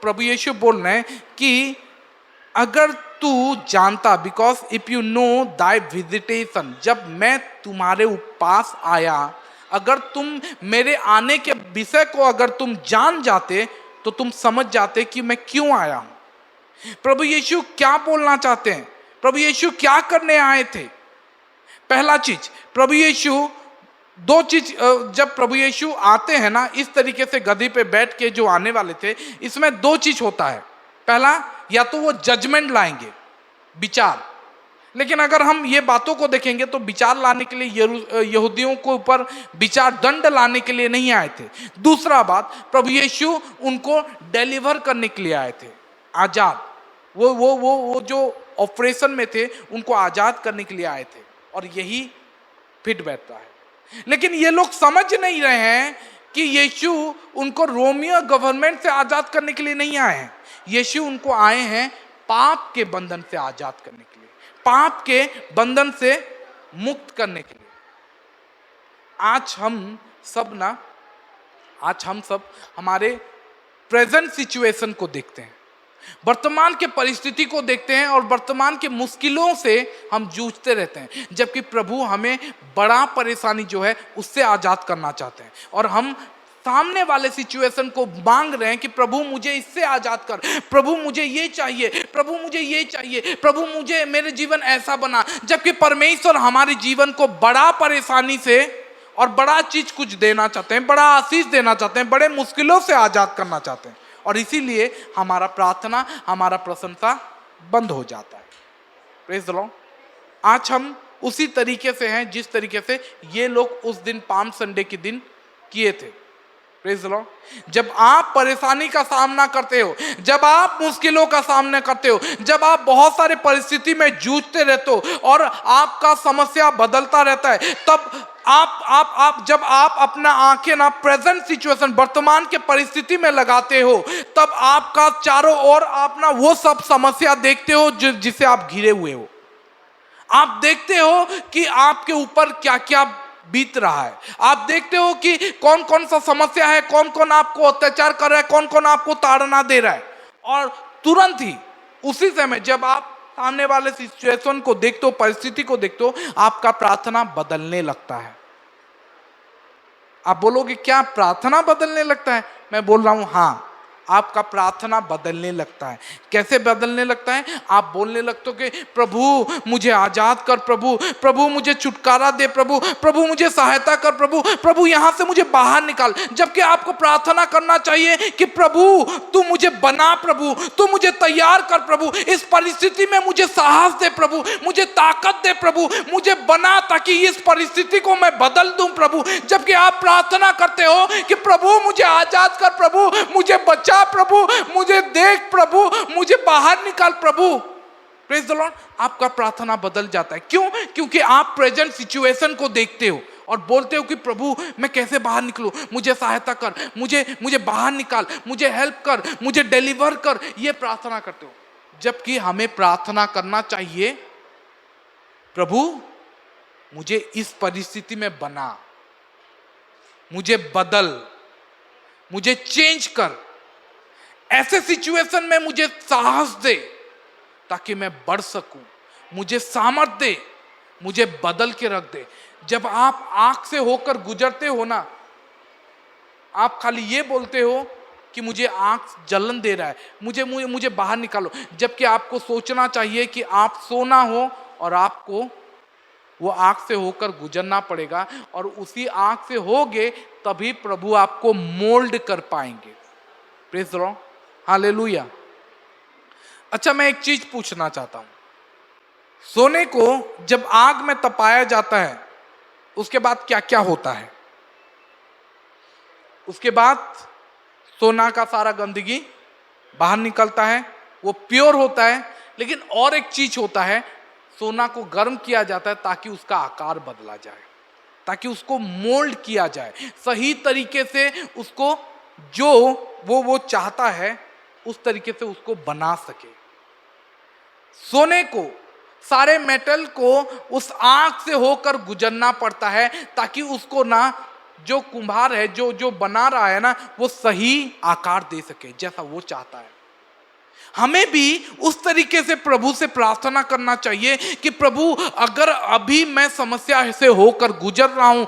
प्रभु यीशु बोल रहे हैं कि अगर तू जानता, because if you know Dai visitation, जब मैं तुम्हारे पास आया, अगर तुम मेरे आने के विषय को अगर तुम जान जाते तो तुम समझ जाते कि मैं क्यों आया हूं। प्रभु यीशु क्या बोलना चाहते हैं? प्रभु यीशु क्या करने आए थे? पहला चीज, प्रभु यीशु दो चीज, जब प्रभु यीशु आते हैं ना इस तरीके से गधी पे बैठ के जो आने वाले थे, इसमें दो चीज होता है। पहला, या तो वो जजमेंट लाएंगे, विचार, लेकिन अगर हम ये बातों को देखेंगे तो विचार लाने के लिए यहूदियों को ऊपर विचार दंड लाने के लिए नहीं आए थे। दूसरा बात, प्रभु यीशु उनको डिलीवर करने के लिए आए थे, आजाद, वो जो ऑपरेशन में थे उनको आजाद करने के लिए आए थे, और यही फिट बैठता है। लेकिन ये लोग समझ नहीं रहे हैं कि यीशु उनको रोमियो गवर्नमेंट से आजाद करने के लिए नहीं आए हैं। यीशु उनको आए हैं पाप के बंधन से आजाद करने के लिए, पाप के बंधन से मुक्त करने के लिए। आज हम सब हमारे प्रेजेंट सिचुएशन को देखते हैं, वर्तमान के परिस्थिति को देखते हैं, और वर्तमान के मुश्किलों से हम जूझते रहते हैं, जबकि प्रभु हमें बड़ा परेशानी जो है उससे आजाद करना चाहते हैं। और हम सामने वाले सिचुएशन को मांग रहे हैं कि प्रभु मुझे इससे आजाद कर, प्रभु मुझे ये चाहिए, प्रभु मुझे ये चाहिए, प्रभु मुझे मेरे जीवन ऐसा बना, जबकि परमेश्वर हमारे जीवन को बड़ा परेशानी से और बड़ा चीज कुछ देना चाहते हैं, बड़ा आशीष देना चाहते हैं, बड़े मुश्किलों से आजाद करना चाहते हैं। और इसीलिए हमारा प्रार्थना, हमारा प्रशंसा बंद हो जाता है। Praise the Lord. आज हम उसी तरीके से हैं जिस तरीके से ये लोग उस दिन पाम संडे के दिन किए थे। Praise the Lord. जब आप परेशानी का सामना करते हो, जब आप मुश्किलों का सामना करते हो, जब आप बहुत सारे परिस्थिति में जूझते रहते हो और आपका समस्या बदलता रहता है, तब जब आप अपना आंखें ना प्रेजेंट सिचुएशन, वर्तमान के परिस्थिति में लगाते हो, तब आपका चारों ओर आप ना वो सब समस्या देखते हो जिसे आप घिरे हुए हो। आप देखते हो कि आपके ऊपर क्या क्या बीत रहा है। आप देखते हो कि कौन कौन सा समस्या है, कौन कौन आपको अत्याचार कर रहा है, कौन कौन आपको ताड़ना दे रहा है। और तुरंत ही उसी समय जब आप सामने वाले सिचुएशन को देखते हो, परिस्थिति को देखते हो, आपका प्रार्थना बदलने लगता है। आप बोलोगे क्या प्रार्थना बदलने लगता है? मैं बोल रहा हूं हाँ, आपका प्रार्थना बदलने लगता है। कैसे बदलने लगता है? आप बोलने लगते हो कि प्रभु मुझे आजाद कर, प्रभु मुझे छुटकारा दे, प्रभु मुझे सहायता कर, प्रभु यहां से मुझे बाहर निकाल। जबकि आपको प्रार्थना करना चाहिए कि प्रभु तू मुझे बना, प्रभु तू मुझे तैयार कर, प्रभु इस परिस्थिति में मुझे साहस दे, प्रभु मुझे ताकत दे, प्रभु मुझे बना ताकि इस परिस्थिति को मैं बदल दूं, प्रभु। जबकि आप प्रार्थना करते हो कि प्रभु मुझे आजाद कर, प्रभु मुझे बचा, प्रभु मुझे देख, प्रभु मुझे बाहर निकाल, प्रभु। Praise the Lord. आपका प्रार्थना बदल जाता है। क्यों? क्योंकि आप प्रेजेंट सिचुएशन को देखते हो और बोलते हो कि प्रभु मैं कैसे बाहर निकलूं, मुझे सहायता कर, मुझे बाहर निकाल, मुझे हेल्प कर, मुझे डिलीवर कर, ये प्रार्थना करते हो। जबकि हमें प्रार्थना करना चाहिए प्रभु मुझे इस परिस्थिति में बना, मुझे बदल, मुझे चेंज कर, ऐसे सिचुएशन में मुझे साहस दे ताकि मैं बढ़ सकूं, मुझे सामर्थ दे, मुझे बदल के रख दे। जब आप आंख से होकर गुजरते हो ना, आप खाली ये बोलते हो कि मुझे आंख जलन दे रहा है, मुझे बाहर निकालो। जबकि आपको सोचना चाहिए कि आप सोना हो और आपको वो आग से होकर गुजरना पड़ेगा, और उसी आग से होगे तभी प्रभु आपको मोल्ड कर पाएंगे। Praise the Lord, hallelujah. अच्छा, मैं एक चीज पूछना चाहता हूं, सोने को जब आग में तपाया जाता है उसके बाद क्या क्या होता है? उसके बाद सोना का सारा गंदगी बाहर निकलता है, वो प्योर होता है। लेकिन और एक चीज होता है, सोना को गर्म किया जाता है ताकि उसका आकार बदला जाए, ताकि उसको मोल्ड किया जाए, सही तरीके से उसको जो वो चाहता है उस तरीके से उसको बना सके। सोने को, सारे मेटल को उस आग से होकर गुजरना पड़ता है ताकि उसको ना जो कुम्हार है, जो बना रहा है ना, वो सही आकार दे सके जैसा वो चाहता है। हमें भी उस तरीके से प्रभु से प्रार्थना करना चाहिए कि प्रभु, अगर अभी मैं समस्या से होकर गुजर रहा हूं,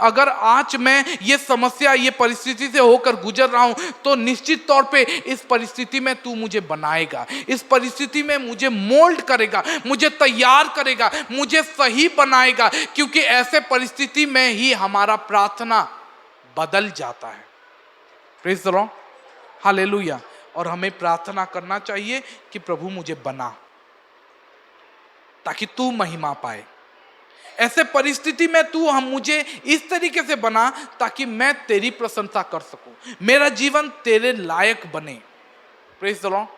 अगर आज मैं ये समस्या, ये परिस्थिति से होकर गुजर रहा हूं, तो निश्चित तौर पे इस परिस्थिति में तू मुझे बनाएगा, इस परिस्थिति में मुझे मोल्ड करेगा, मुझे तैयार करेगा, मुझे सही बनाएगा, क्योंकि ऐसे परिस्थिति में ही हमारा प्रार्थना बदल जाता है। Praise the Lord, hallelujah. और हमें प्रार्थना करना चाहिए कि प्रभु मुझे बना, ताकि तू महिमा पाए। ऐसे परिस्थिति में तू मुझे इस तरीके से बना ताकि मैं तेरी प्रशंसा कर सकूं, मेरा जीवन तेरे लायक बने। Praise the Lord,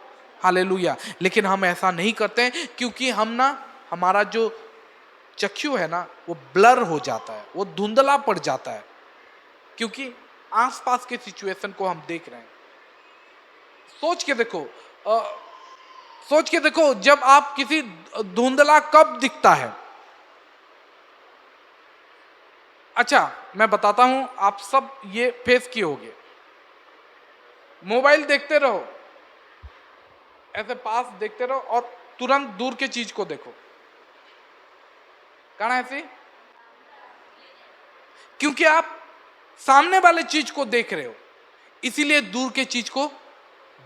hallelujah. लेकिन हम ऐसा नहीं करते हैं, क्योंकि हमारा जो चक्षु है ना, वो ब्लर हो जाता है, वो धुंधला पड़ जाता है, क्योंकि आसपास के सिचुएशन को हम देख रहे हैं। सोच के देखो, जब आप किसी धुंधला कब दिखता है? अच्छा, मैं बताता हूं, आप सब ये फेस किए होंगे। मोबाइल देखते रहो, ऐसे पास देखते रहो और तुरंत दूर के चीज को देखो, कहना ऐसी, क्योंकि आप सामने वाले चीज को देख रहे हो, इसीलिए दूर के चीज को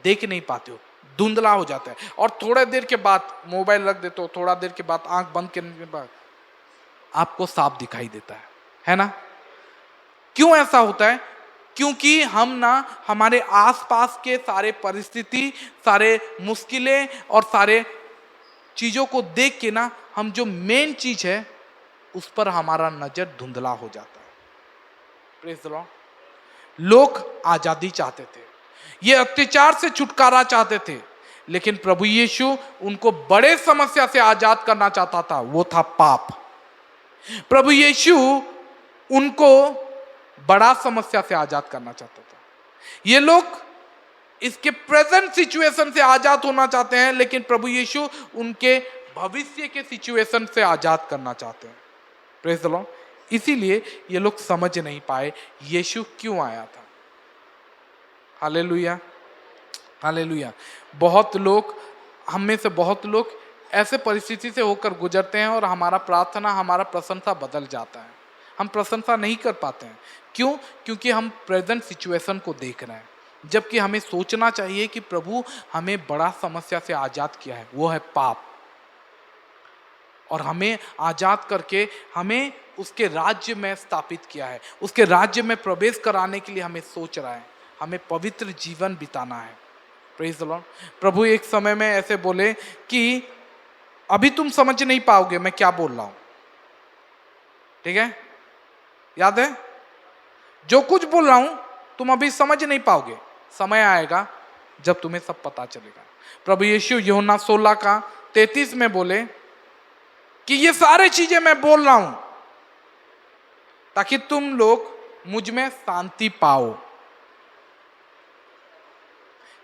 देख नहीं पाते हो, धुंधला हो जाता है। और थोड़ा देर के बाद मोबाइल रख देते हो, थोड़ा देर के बाद आंख बंद करने के बाद आपको साफ दिखाई देता है ना? क्यों ऐसा होता है? क्योंकि हमारे आसपास के सारे परिस्थिति, सारे मुश्किलें और सारे चीजों को देख के हम जो मेन चीज है उस पर हमारा नजर धुंधला हो जाता है। Praise the Lord. लोग आजादी चाहते थे, ये अत्याचार से छुटकारा चाहते थे, लेकिन प्रभु यीशु उनको बड़े समस्या से आजाद करना चाहता था, वो था पाप। प्रभु यीशु उनको बड़ा समस्या से आजाद करना चाहता था। ये लोग इसके प्रेजेंट सिचुएशन से आजाद होना चाहते हैं, लेकिन प्रभु यीशु उनके भविष्य के सिचुएशन से आजाद करना चाहते हैं। Praise the Lord. इसीलिए ये लोग समझ नहीं पाए यीशु क्यों आया था। Hallelujah, hallelujah. बहुत लोग, हम में से बहुत लोग ऐसे परिस्थिति से होकर गुजरते हैं और हमारा प्रार्थना, हमारा प्रशंसा बदल जाता है। हम प्रशंसा नहीं कर पाते हैं। क्यों? क्योंकि हम प्रेजेंट सिचुएशन को देख रहे हैं, जबकि हमें सोचना चाहिए कि प्रभु हमें बड़ा समस्या से आजाद किया है, वो है पाप, और हमें आजाद करके हमें उसके राज्य में स्थापित किया है, उसके राज्य में प्रवेश कराने के लिए हमें सोच रहा है, हमें पवित्र जीवन बिताना है। Praise the Lord. प्रभु एक समय में ऐसे बोले कि अभी तुम समझ नहीं पाओगे मैं क्या बोल रहा हूं, ठीक है? याद है? जो कुछ बोल रहा हूं तुम अभी समझ नहीं पाओगे, समय आएगा जब तुम्हें सब पता चलेगा। प्रभु यीशु यूहन्ना 16:33 में बोले कि ये सारे चीजें मैं बोल रहा हूं ताकि तुम लोग मुझ में शांति पाओ,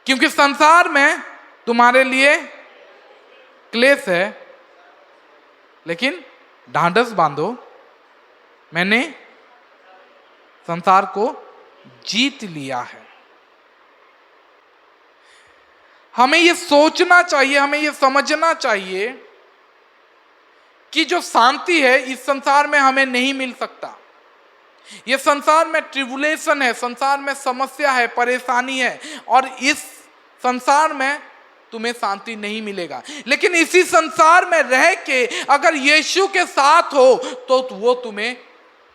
क्योंकि संसार में तुम्हारे लिए क्लेश है, लेकिन ढांढस बांधो, मैंने संसार को जीत लिया है। हमें ये सोचना चाहिए, हमें ये समझना चाहिए कि जो शांति है इस संसार में हमें नहीं मिल सकता। ये संसार में ट्रिबुलेशन है, संसार में समस्या है, परेशानी है, और इस संसार में तुम्हें शांति नहीं मिलेगा। लेकिन इसी संसार में रह के अगर यीशु के साथ हो तो वो तुम्हें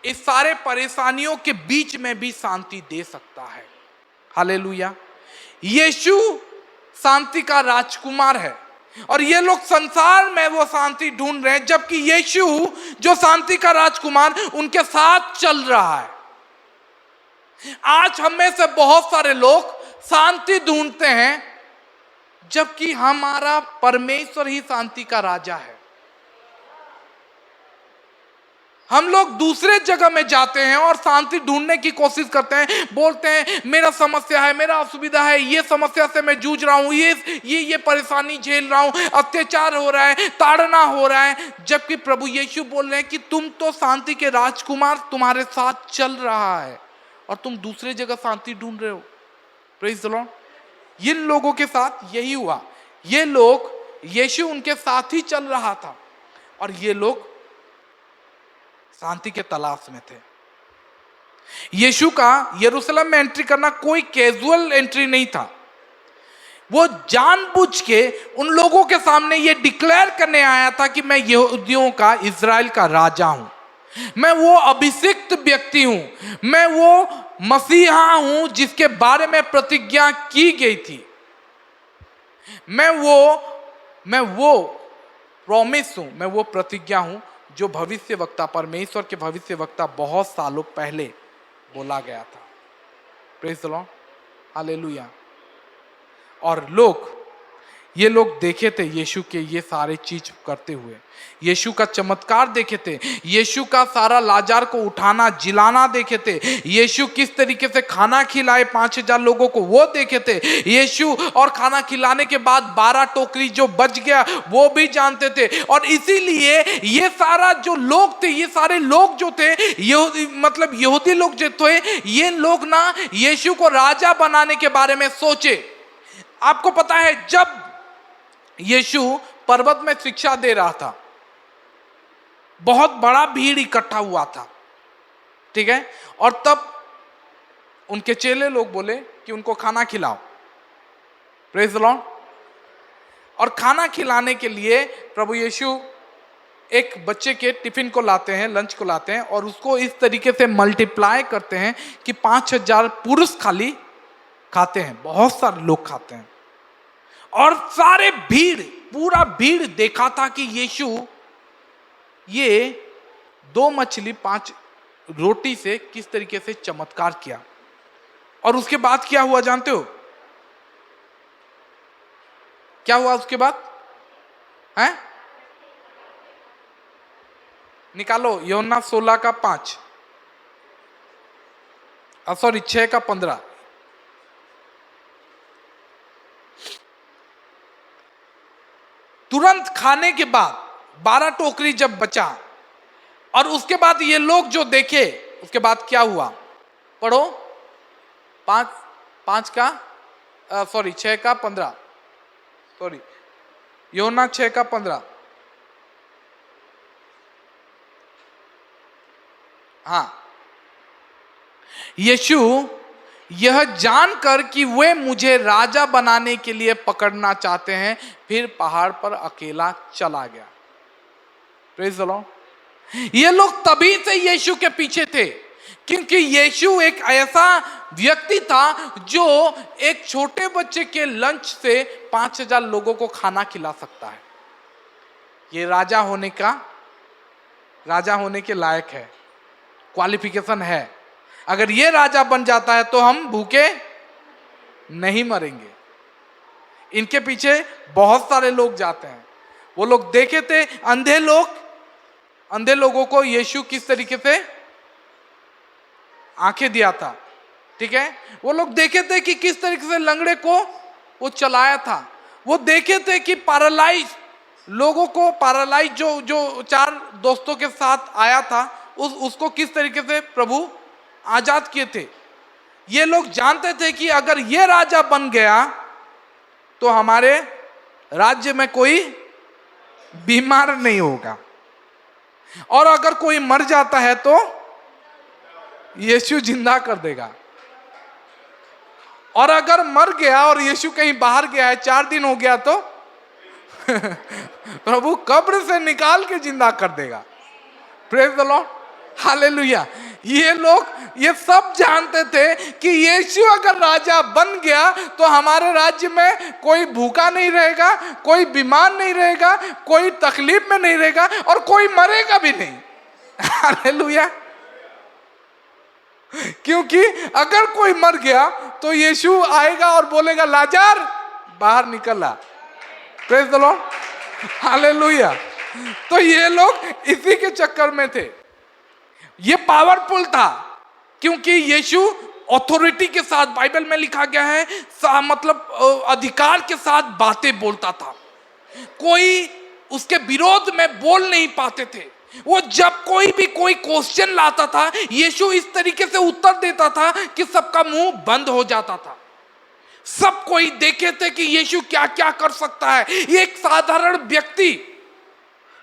इस सारे परेशानियों के बीच में भी शांति दे सकता है। हालेलुया। यीशु शांति का राजकुमार है और ये लोग संसार में वो शांति ढूंढ रहे हैं, जबकि यीशु जो शांति का राजकुमार उनके साथ चल रहा है। आज हम में से बहुत सारे लोग शांति ढूंढते हैं, जबकि हमारा परमेश्वर ही शांति का राजा है। हम लोग दूसरे जगह में जाते हैं और शांति ढूंढने की कोशिश करते हैं, बोलते हैं मेरा समस्या है, मेरा असुविधा है, ये समस्या से मैं जूझ रहा हूँ, ये परेशानी झेल रहा हूँ, अत्याचार हो रहा है, ताड़ना हो रहा है। जबकि प्रभु यीशु बोल रहे हैं कि तुम तो शांति के राजकुमार तुम्हारे साथ चल रहा है और तुम दूसरे जगह शांति ढूंढ रहे हो। Praise the Lord. इन लोगों के साथ यही हुआ। ये लोग, यीशु उनके साथ ही चल रहा था और ये लोग शांति के तलाश में थे। यीशु का यरूशलेम में एंट्री करना कोई कैजुअल एंट्री नहीं था। वो जानबूझ के उन लोगों के सामने ये डिक्लेयर करने आया था कि मैं यहूदियों का, इज़राइल का राजा हूं, मैं वो अभिषिक्त व्यक्ति हूं, मैं वो मसीहा हूं जिसके बारे में प्रतिज्ञा की गई थी, मैं वो प्रॉमिस हूं, मैं वो प्रतिज्ञा हूं जो भविष्यवक्ता, परमेश्वर के भविष्यवक्ता बहुत सालों पहले बोला गया था। Praise the Lord. हालेलुया। और ये लोग देखे थे यीशु के ये सारे चीज करते हुए, यीशु का चमत्कार देखे थे, यीशु का सारा लाजार को उठाना जिलाना देखे थे, यीशु किस तरीके से खाना खिलाए 5000 लोगों को वो देखे थे, यीशु और खाना खिलाने के बाद 12 टोकरी जो बच गया वो भी जानते थे। और इसीलिए ये सारा जो लोग थे, ये सारे लोग जो थे, यहूदी लोग जो थे, ये लोग ना यीशु को राजा बनाने के बारे में सोचे। आपको पता है जब यीशु पर्वत में शिक्षा दे रहा था, बहुत बड़ा भीड़ इकट्ठा हुआ था, ठीक है, और तब उनके चेले लोग बोले कि उनको खाना खिलाओ। Praise the Lord. और खाना खिलाने के लिए प्रभु यीशु एक बच्चे के टिफिन को लाते हैं, लंच को लाते हैं और उसको इस तरीके से मल्टीप्लाई करते हैं कि 5000 पुरुष खाली खाते हैं, बहुत सारे लोग खाते हैं। और सारे पूरा भीड़ देखा था कि यीशु ये 2 मछली 5 रोटी से किस तरीके से चमत्कार किया। और उसके बाद क्या हुआ जानते हो? क्या हुआ उसके बाद? हैं? निकालो, यूहन्ना 16 का 5, सॉरी 6 का 15। तुरंत खाने के बाद 12 टोकरी जब बचा और उसके बाद ये लोग जो देखे, उसके बाद क्या हुआ पढ़ो, 6 का 15, सॉरी यूहन्ना 6 का 15। हाँ, यीशु यह जानकर कि वे मुझे राजा बनाने के लिए पकड़ना चाहते हैं, फिर पहाड़ पर अकेला चला गया। Praise the Lord. ये लोग तभी से यीशु के पीछे थे क्योंकि यीशु एक ऐसा व्यक्ति था जो एक छोटे बच्चे के लंच से 5000 लोगों को खाना खिला सकता है। ये राजा होने के लायक है, क्वालिफिकेशन है। अगर ये राजा बन जाता है तो हम भूखे नहीं मरेंगे। इनके पीछे बहुत सारे लोग जाते हैं। वो लोग देखे थे अंधे लोगों को यीशु किस तरीके से आंखें दिया था, ठीक है। वो लोग देखे थे कि किस तरीके से लंगड़े को वो चलाया था। वो देखे थे कि पैरालाइज लोगों को, पैरालाइज जो 4 दोस्तों के साथ आया था उसको किस तरीके से प्रभु आजाद किए थे। ये लोग जानते थे कि अगर ये राजा बन गया तो हमारे राज्य में कोई बीमार नहीं होगा, और अगर कोई मर जाता है तो यीशु जिंदा कर देगा। और अगर मर गया और यीशु कहीं बाहर गया है, 4 दिन हो गया, तो प्रभु कब्र से निकाल के जिंदा कर देगा। Praise the Lord, hallelujah. ये लोग ये सब जानते थे कि यीशु अगर राजा बन गया तो हमारे राज्य में कोई भूखा नहीं रहेगा, कोई बीमार नहीं रहेगा, कोई तकलीफ में नहीं रहेगा और कोई मरेगा भी नहीं। हालेलुया। क्योंकि अगर कोई मर गया तो यीशु आएगा और बोलेगा, लाजार बाहर निकल आ। Praise the Lord, hallelujah. तो ये लोग इसी के चक्कर में थे। ये पावरफुल था क्योंकि यीशु ऑथोरिटी के साथ, बाइबल में लिखा गया है, मतलब अधिकार के साथ बातें बोलता था। कोई उसके विरोध में बोल नहीं पाते थे। वो जब कोई भी कोई क्वेश्चन लाता था, यीशु इस तरीके से उत्तर देता था कि सबका मुंह बंद हो जाता था। सब कोई देखे थे कि यीशु क्या क्या कर सकता है। ये एक साधारण व्यक्ति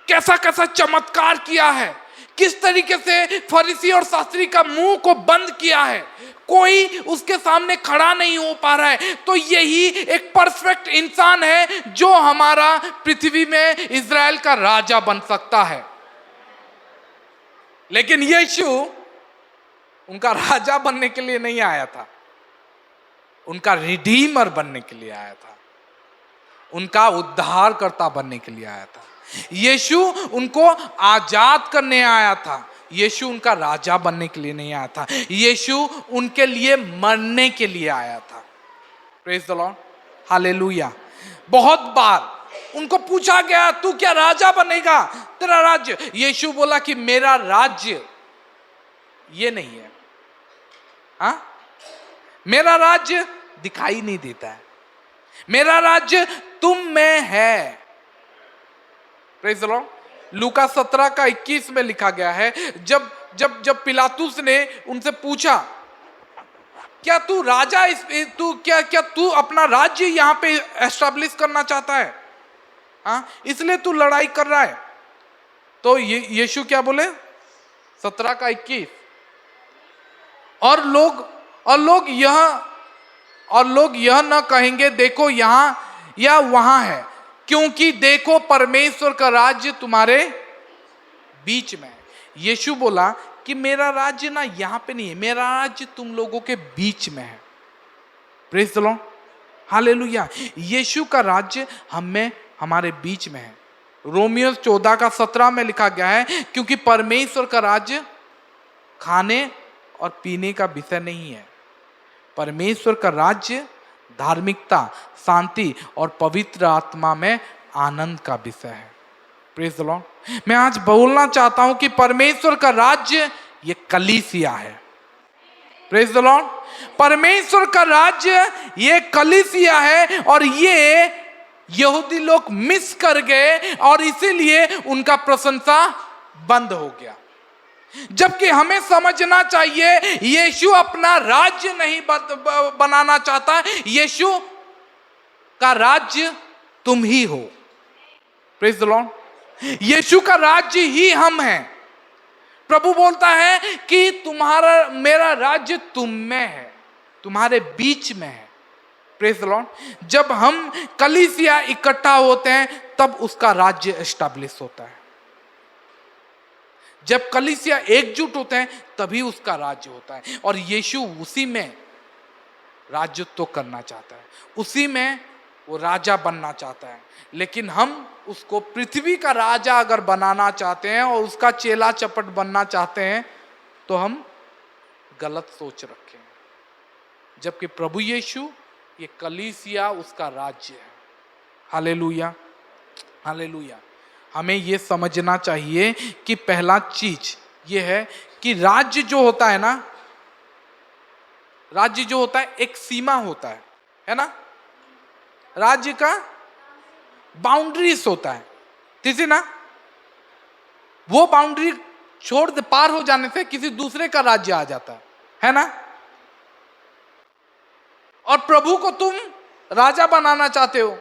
कैसा कैसा चमत्कार किया है, किस तरीके से फरीसी और शास्त्री का मुंह को बंद किया है, कोई उसके सामने खड़ा नहीं हो पा रहा है। तो यही एक परफेक्ट इंसान है जो हमारा पृथ्वी में इजराइल का राजा बन सकता है। लेकिन यीशु उनका राजा बनने के लिए नहीं आया था, उनका रिडीमर बनने के लिए आया था, उनका उद्धारकर्ता बनने के लिए आया था। यीशु उनको आजाद करने आया था। यीशु उनका राजा बनने के लिए नहीं आया था। यीशु उनके लिए मरने के लिए आया था। Praise the Lord, hallelujah. बहुत बार उनको पूछा गया, तू क्या राजा बनेगा, तेरा राज्य? यीशु बोला कि मेरा राज्य ये नहीं है। हाँ, मेरा राज्य दिखाई नहीं देता है, मेरा राज्य तुम में है। Praise the Lord. लूका 17 का 21 में लिखा गया है, जब जब जब पिलातुस ने उनसे पूछा, क्या तू राजा, तू क्या तू अपना राज्य यहां पे एस्टैब्लिश करना चाहता है? हाँ, इसलिए तू लड़ाई कर रहा है। तो यीशु क्या बोले? 17 का 21, और लोग यह न कहेंगे देखो यहां या वहां है, क्योंकि देखो परमेश्वर का राज्य तुम्हारे बीच में है। यीशु बोला कि मेरा राज्य ना यहां पे नहीं है, मेरा राज्य तुम लोगों के बीच में है। Praise the Lord, hallelujah. यीशु का राज्य हमें हमारे बीच में है। रोमियो 14 का 17 में लिखा गया है, क्योंकि परमेश्वर का राज्य खाने और पीने का विषय नहीं है, परमेश्वर का राज्य धार्मिकता, शांति और पवित्र आत्मा में आनंद का विषय है। Praise the Lord. मैं आज बोलना चाहता हूं कि परमेश्वर का राज्य ये कलीसिया है। Praise the Lord. परमेश्वर का राज्य ये कलीसिया है, और ये यहूदी लोग मिस कर गए और इसीलिए उनका प्रशंसा बंद हो गया। जबकि हमें समझना चाहिए, यीशु अपना राज्य नहीं बनाना चाहता, यीशु का राज्य तुम ही हो। Praise the Lord. यीशु का राज्य ही हम हैं। प्रभु बोलता है कि तुम्हारा मेरा राज्य तुम में है, तुम्हारे बीच में है। Praise the Lord. जब हम कलीसिया इकट्ठा होते हैं तब उसका राज्य एस्टैब्लिश होता है। जब कलीसिया एकजुट होते हैं तभी उसका राज्य होता है, और यीशु उसी में राजत्व करना चाहता है, उसी में वो राजा बनना चाहता है। लेकिन हम उसको पृथ्वी का राजा अगर बनाना चाहते हैं और उसका चेला चपट बनना चाहते हैं तो हम गलत सोच रखे हैं। जबकि प्रभु यीशु ये कलीसिया उसका राज्य है। Hallelujah, hallelujah. हमें ये समझना चाहिए कि पहला चीज ये है कि राज्य जो होता है ना, राज्य जो होता है एक सीमा होता है ना। राज्य का बाउंड्रीज होता है, ठीक है ना। वो बाउंड्री छोड़ दे, पार हो जाने से किसी दूसरे का राज्य आ जाता है ना। और प्रभु को तुम राजा बनाना चाहते हो,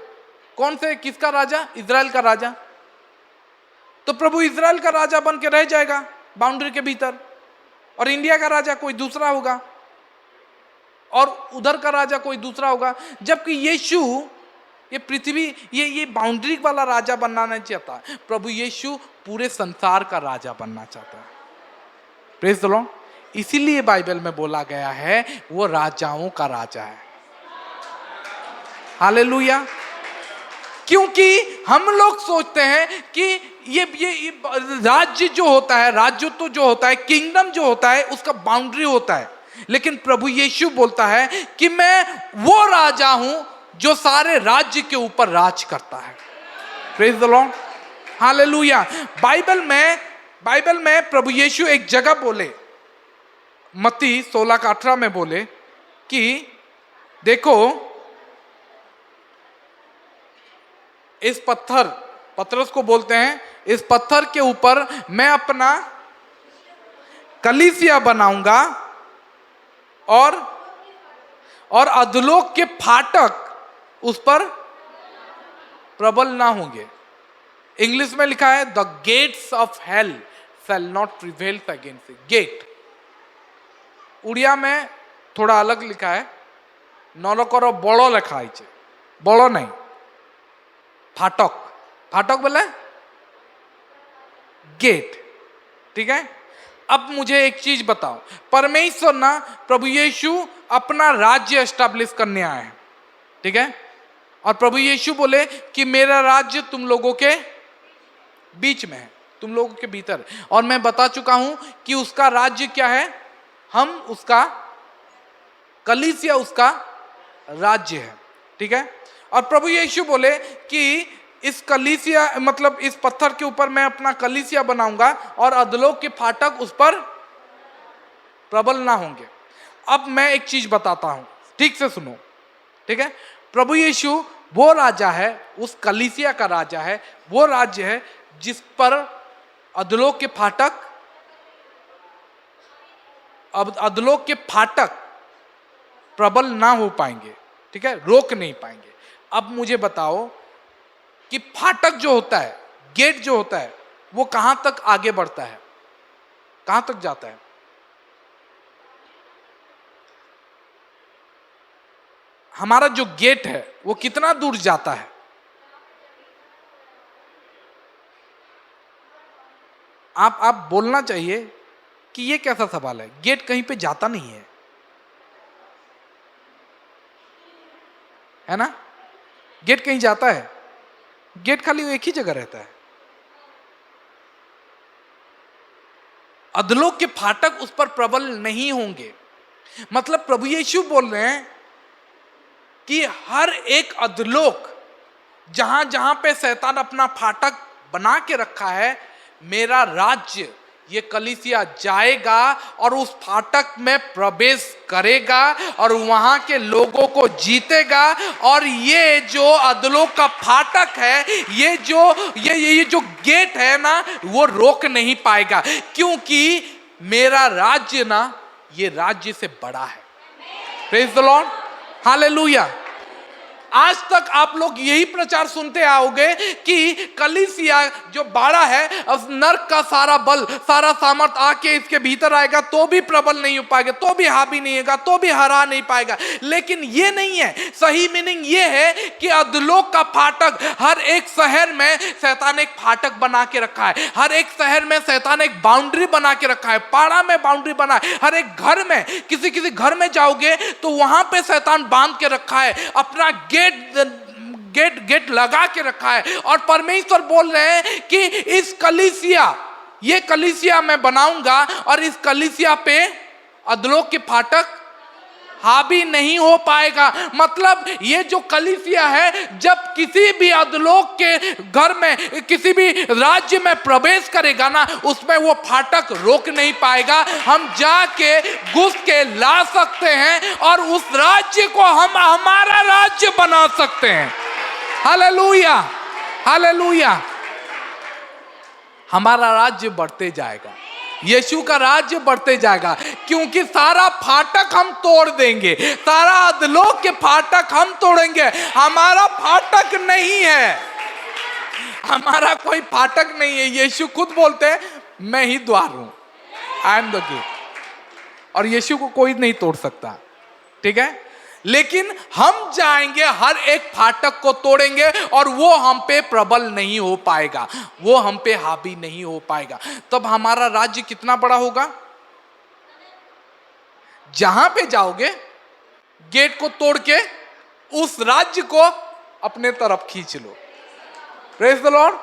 कौन से, किसका राजा? इजराइल का राजा। तो प्रभु इजराइल का राजा बन के रह जाएगा बाउंड्री के भीतर, और इंडिया का राजा कोई दूसरा होगा, और उधर का राजा कोई दूसरा होगा। जबकि यीशु ये पृथ्वी ये बाउंड्री वाला राजा बनना नहीं चाहता। प्रभु यीशु पूरे संसार का राजा बनना चाहता है। Praise the Lord. इसीलिए बाइबल में बोला गया है वो राजाओं का राजा है। हालेलुया। क्योंकि हम लोग सोचते हैं कि ये राज्य जो होता है, राज्यत्व जो होता है, किंगडम जो होता है, उसका बाउंड्री होता है। लेकिन प्रभु यीशु बोलता है कि मैं वो राजा हूं जो सारे राज्य के ऊपर राज करता है। Praise the Lord. Hallelujah. Bible में प्रभु यीशु एक जगह बोले, मत्ती 16:18 में बोले कि देखो इस पतरस को बोलते हैं, इस पत्थर के ऊपर मैं अपना कलीसिया बनाऊंगा और अधोलोक के फाटक उस पर प्रबल ना होंगे। इंग्लिश में लिखा है the gates of hell shall not prevail against it. Gate Odia में थोड़ा अलग लिखा है, नरकर बड़ लिखा है, बड़ नहीं, फाटक। फाटक बोले गेट। ठीक है। अब मुझे एक चीज बताओ, परमेश्वर ना प्रभु यीशु अपना राज्य एस्टैब्लिश करने आए हैं। ठीक है। और प्रभु यीशु बोले कि मेरा राज्य तुम लोगों के बीच में है, तुम लोगों के भीतर। और मैं बता चुका हूं कि उसका राज्य क्या है, हम उसका कलीसिया उसका राज्य है। ठीक है। और प्रभु यीशु बोले कि इस कलीसिया मतलब इस पत्थर के ऊपर मैं अपना कलीसिया बनाऊंगा और अधोलोक के फाटक उस पर प्रबल ना होंगे। अब मैं एक चीज बताता हूं, ठीक से सुनो। ठीक है। प्रभु यीशु वो राजा है, उस कलीसिया का राजा है, वो राज्य है जिस पर अधोलोक के फाटक, अब अधोलोक के फाटक प्रबल ना हो पाएंगे। ठीक है, रोक नहीं पाएंगे। अब मुझे बताओ कि फाटक जो होता है, गेट जो होता है, वो कहां तक आगे बढ़ता है, कहां तक जाता है? हमारा जो गेट है वो कितना दूर जाता है? आप बोलना चाहिए कि ये कैसा सवाल है। गेट कहीं पे जाता नहीं है ना? गेट कहीं जाता है? गेट खाली एक ही जगह रहता है। अधोलोक के फाटक उस पर प्रबल नहीं होंगे। मतलब प्रभु यीशु बोल रहे हैं कि हर एक अधोलोक जहां जहां पे शैतान अपना फाटक बना के रखा है, मेरा राज्य ये कलीसिया जाएगा और उस फाटक में प्रवेश करेगा और वहां के लोगों को जीतेगा। और ये जो अधोलोक का फाटक है, ये जो गेट है ना, वो रोक नहीं पाएगा, क्योंकि मेरा राज्य ना ये राज्य से बड़ा है। Praise the Lord. हालेलुया। आज तक आप लोग यही प्रचार सुनते आओगे कि कलीसिया जो बड़ा है, अब नर्क का सारा बल, सारा सामर्थ आके इसके भीतर आएगा तो भी प्रबल नहीं हो पाएगा, तो भी हावी नहीं होगा, तो भी हरा नहीं पाएगा। लेकिन ये नहीं है। सही मीनिंग ये है कि अधोलोक का फाटक, हर एक शहर में शैतान एक फाटक बना के रखा है, हर एक शहर में शैतान एक बाउंड्री बना के रखा है, पाड़ा में बाउंड्री बना है, हर एक घर में, किसी घर में जाओगे तो वहां पे शैतान बांध के रखा है, अपना गेट लगा के रखा है। और परमेश्वर बोल रहे हैं कि इस कलीसिया, ये कलीसिया मैं बनाऊंगा और इस कलीसिया पे अधोलोक के फाटक हावी नहीं हो पाएगा। मतलब ये जो कलीसिया है, जब किसी भी अधोलोक के घर में, किसी भी राज्य में प्रवेश करेगा ना, उसमें वो फाटक रोक नहीं पाएगा। हम जाके घुस के ला सकते हैं और उस राज्य को हम हमारा राज्य बना सकते हैं। Hallelujah, hallelujah. हमारा राज्य बढ़ते जाएगा, यीशु का राज्य बढ़ते जाएगा, क्योंकि सारा फाटक हम तोड़ देंगे, सारा अधोलोक के फाटक हम तोड़ेंगे। हमारा फाटक नहीं है, हमारा कोई फाटक नहीं है। यीशु खुद बोलते हैं मैं ही द्वार हूं, आई एम द गेट। और यीशु को कोई नहीं तोड़ सकता। ठीक है, लेकिन हम जाएंगे, हर एक फाटक को तोड़ेंगे और वो हम पे प्रबल नहीं हो पाएगा, वो हम पे हावी नहीं हो पाएगा। तब हमारा राज्य कितना बड़ा होगा? जहां पे जाओगे गेट को तोड़ के उस राज्य को अपने तरफ खींच लो। Praise the Lord,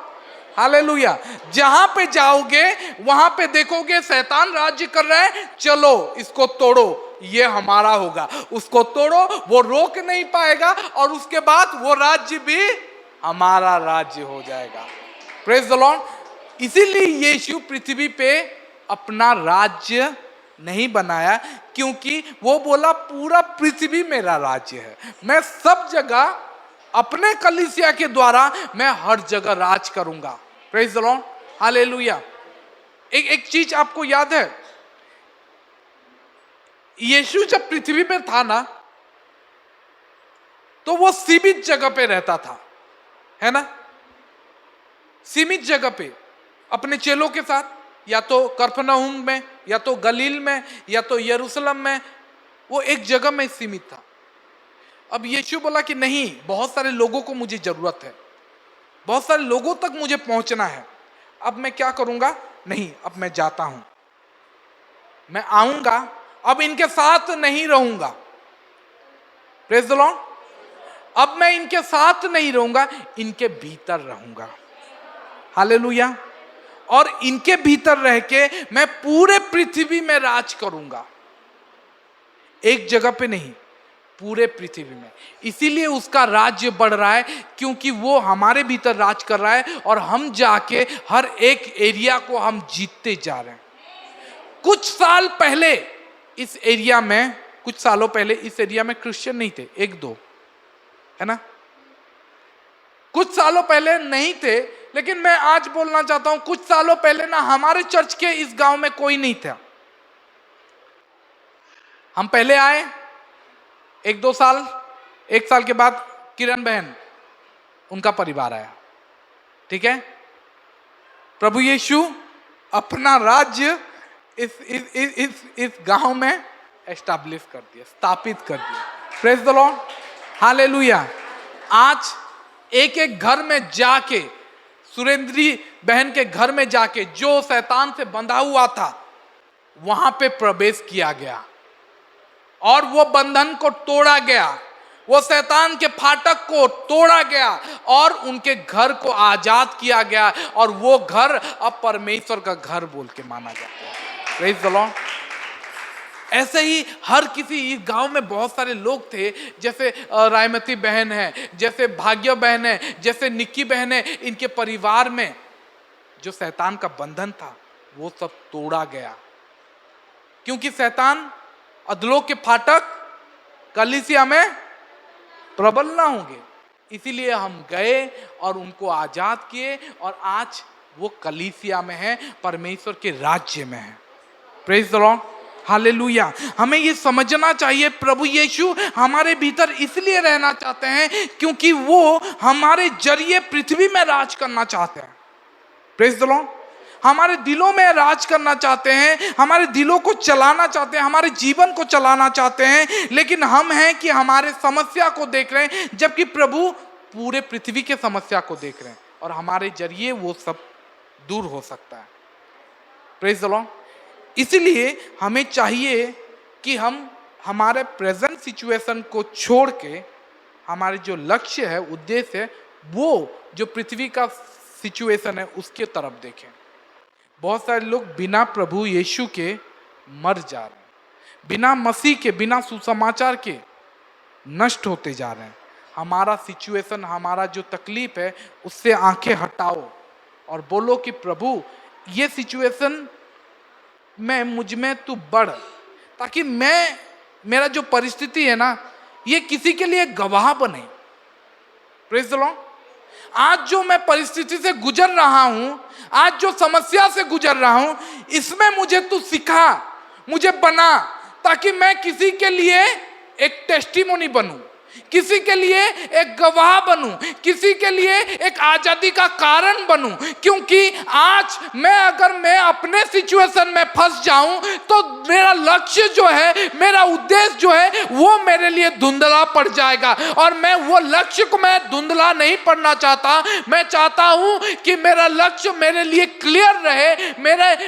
hallelujah. जहां पे जाओगे वहां पे देखोगे शैतान राज्य कर रहा है, चलो इसको तोड़ो, ये हमारा होगा। उसको तोड़ो, वो रोक नहीं पाएगा और उसके बाद वो राज्य भी हमारा राज्य हो जाएगा। Praise the Lord. इसीलिए यीशु पृथ्वी पे अपना राज्य नहीं बनाया, क्योंकि वो बोला पूरा पृथ्वी मेरा राज्य है, मैं सब जगह अपने कलीसिया के द्वारा मैं हर जगह राज करूंगा। Praise the Lord, hallelujah. एक चीज आपको याद है, यीशु जब पृथ्वी पे था ना, तो वो सीमित जगह पे रहता था, है ना, सीमित जगह पे अपने चेलों के साथ, या तो कफरनहूम में, या तो गलील में, या तो यरूशलेम में, वो एक जगह में सीमित था। अब यीशु बोला कि नहीं, बहुत सारे लोगों को मुझे जरूरत है, बहुत सारे लोगों तक मुझे पहुंचना है। अब मैं क्या करूंगा? नहीं, अब मैं जाता हूं, मैं आऊंगा, अब इनके साथ नहीं रहूंगा। Praise the Lord. अब मैं इनके साथ नहीं रहूंगा, इनके भीतर रहूंगा। हालेलुया। और इनके भीतर रह के मैं पूरे पृथ्वी में राज करूंगा, एक जगह पे नहीं, पूरे पृथ्वी में। इसीलिए उसका राज्य बढ़ रहा है, क्योंकि वो हमारे भीतर राज कर रहा है और हम जाके हर एक एरिया को हम जीतते जा रहे हैं। कुछ साल पहले इस एरिया में, कुछ सालों पहले इस एरिया में क्रिश्चियन नहीं थे, एक दो, है ना, कुछ सालों पहले नहीं थे। लेकिन मैं आज बोलना चाहता हूं, कुछ सालों पहले ना हमारे चर्च के इस गांव में कोई नहीं था। हम पहले आए, एक दो साल, एक साल के बाद किरण बहन, उनका परिवार आया, ठीक है। प्रभु यीशु अपना राज्य इस गांव में एस्टैब्लिश कर दिया, स्थापित कर दिया। Praise the Lord, hallelujah. आज एक एक घर में जाके, सुरेंद्री बहन के घर में जाके, जो शैतान से बंधा हुआ था वहां पे प्रवेश किया गया और वो बंधन को तोड़ा गया, वो शैतान के फाटक को तोड़ा गया और उनके घर को आजाद किया गया और वो घर अब परमेश्वर का घर बोल के माना जाता है। Praise the Lord. ऐसे ही हर किसी गांव में बहुत सारे लोग थे, जैसे रायमती बहन है, जैसे भाग्य बहन है, जैसे निक्की बहन है। इनके परिवार में जो शैतान का बंधन था वो सब तोड़ा गया, क्योंकि शैतान अधलोक के फाटक कलीसिया में प्रबल ना होंगे। इसीलिए हम गए और उनको आजाद किए और आज वो कलीसिया में है, परमेश्वर के राज्य में है। Praise the Lord, hallelujah. हमें ये समझना चाहिए, प्रभु यीशु हमारे भीतर इसलिए रहना चाहते हैं क्योंकि वो हमारे जरिए पृथ्वी में राज करना चाहते हैं। Praise the Lord. हमारे दिलों में राज करना चाहते हैं, हमारे दिलों को चलाना चाहते हैं, हमारे जीवन को चलाना चाहते हैं। लेकिन हम हैं कि हमारे समस्या को देख रहे हैं, जबकि प्रभु पूरे पृथ्वी के समस्या को देख रहे हैं और हमारे जरिए वो सब दूर हो सकता है। Praise the Lord. इसलिए हमें चाहिए कि हम हमारे प्रेजेंट सिचुएशन को छोड़ के हमारे जो लक्ष्य है, उद्देश्य है, वो जो पृथ्वी का सिचुएशन है उसके तरफ देखें। बहुत सारे लोग बिना प्रभु यीशु के मर जा रहे हैं, बिना मसीह के, बिना सुसमाचार के नष्ट होते जा रहे हैं। हमारा सिचुएशन, हमारा जो तकलीफ है उससे आंखें हटाओ और बोलो कि प्रभु ये सिचुएशन में मुझ में तू बढ़, ताकि मेरा जो परिस्थिति है ना ये किसी के लिए गवाह बने। Praise the Lord. आज जो मैं परिस्थिति से गुजर रहा हूं, आज जो समस्या से गुजर रहा हूं, इसमें मुझे तू सिखा, मुझे बना, ताकि मैं किसी के लिए एक टेस्टिमोनी बनूं, किसी के लिए एक गवाह बनूं, किसी के लिए एक आजादी का कारण बनूं। क्योंकि आज मैं अपने सिचुएशन में फंस जाऊं तो मेरा लक्ष्य जो है, मेरा उद्देश्य जो है, वो मेरे लिए धुंधला पड़ जाएगा। और मैं वो लक्ष्य को मैं धुंधला नहीं पड़ना चाहता। मैं चाहता हूं कि मेरा लक्ष्य मेरे लिए क्लियर रहे,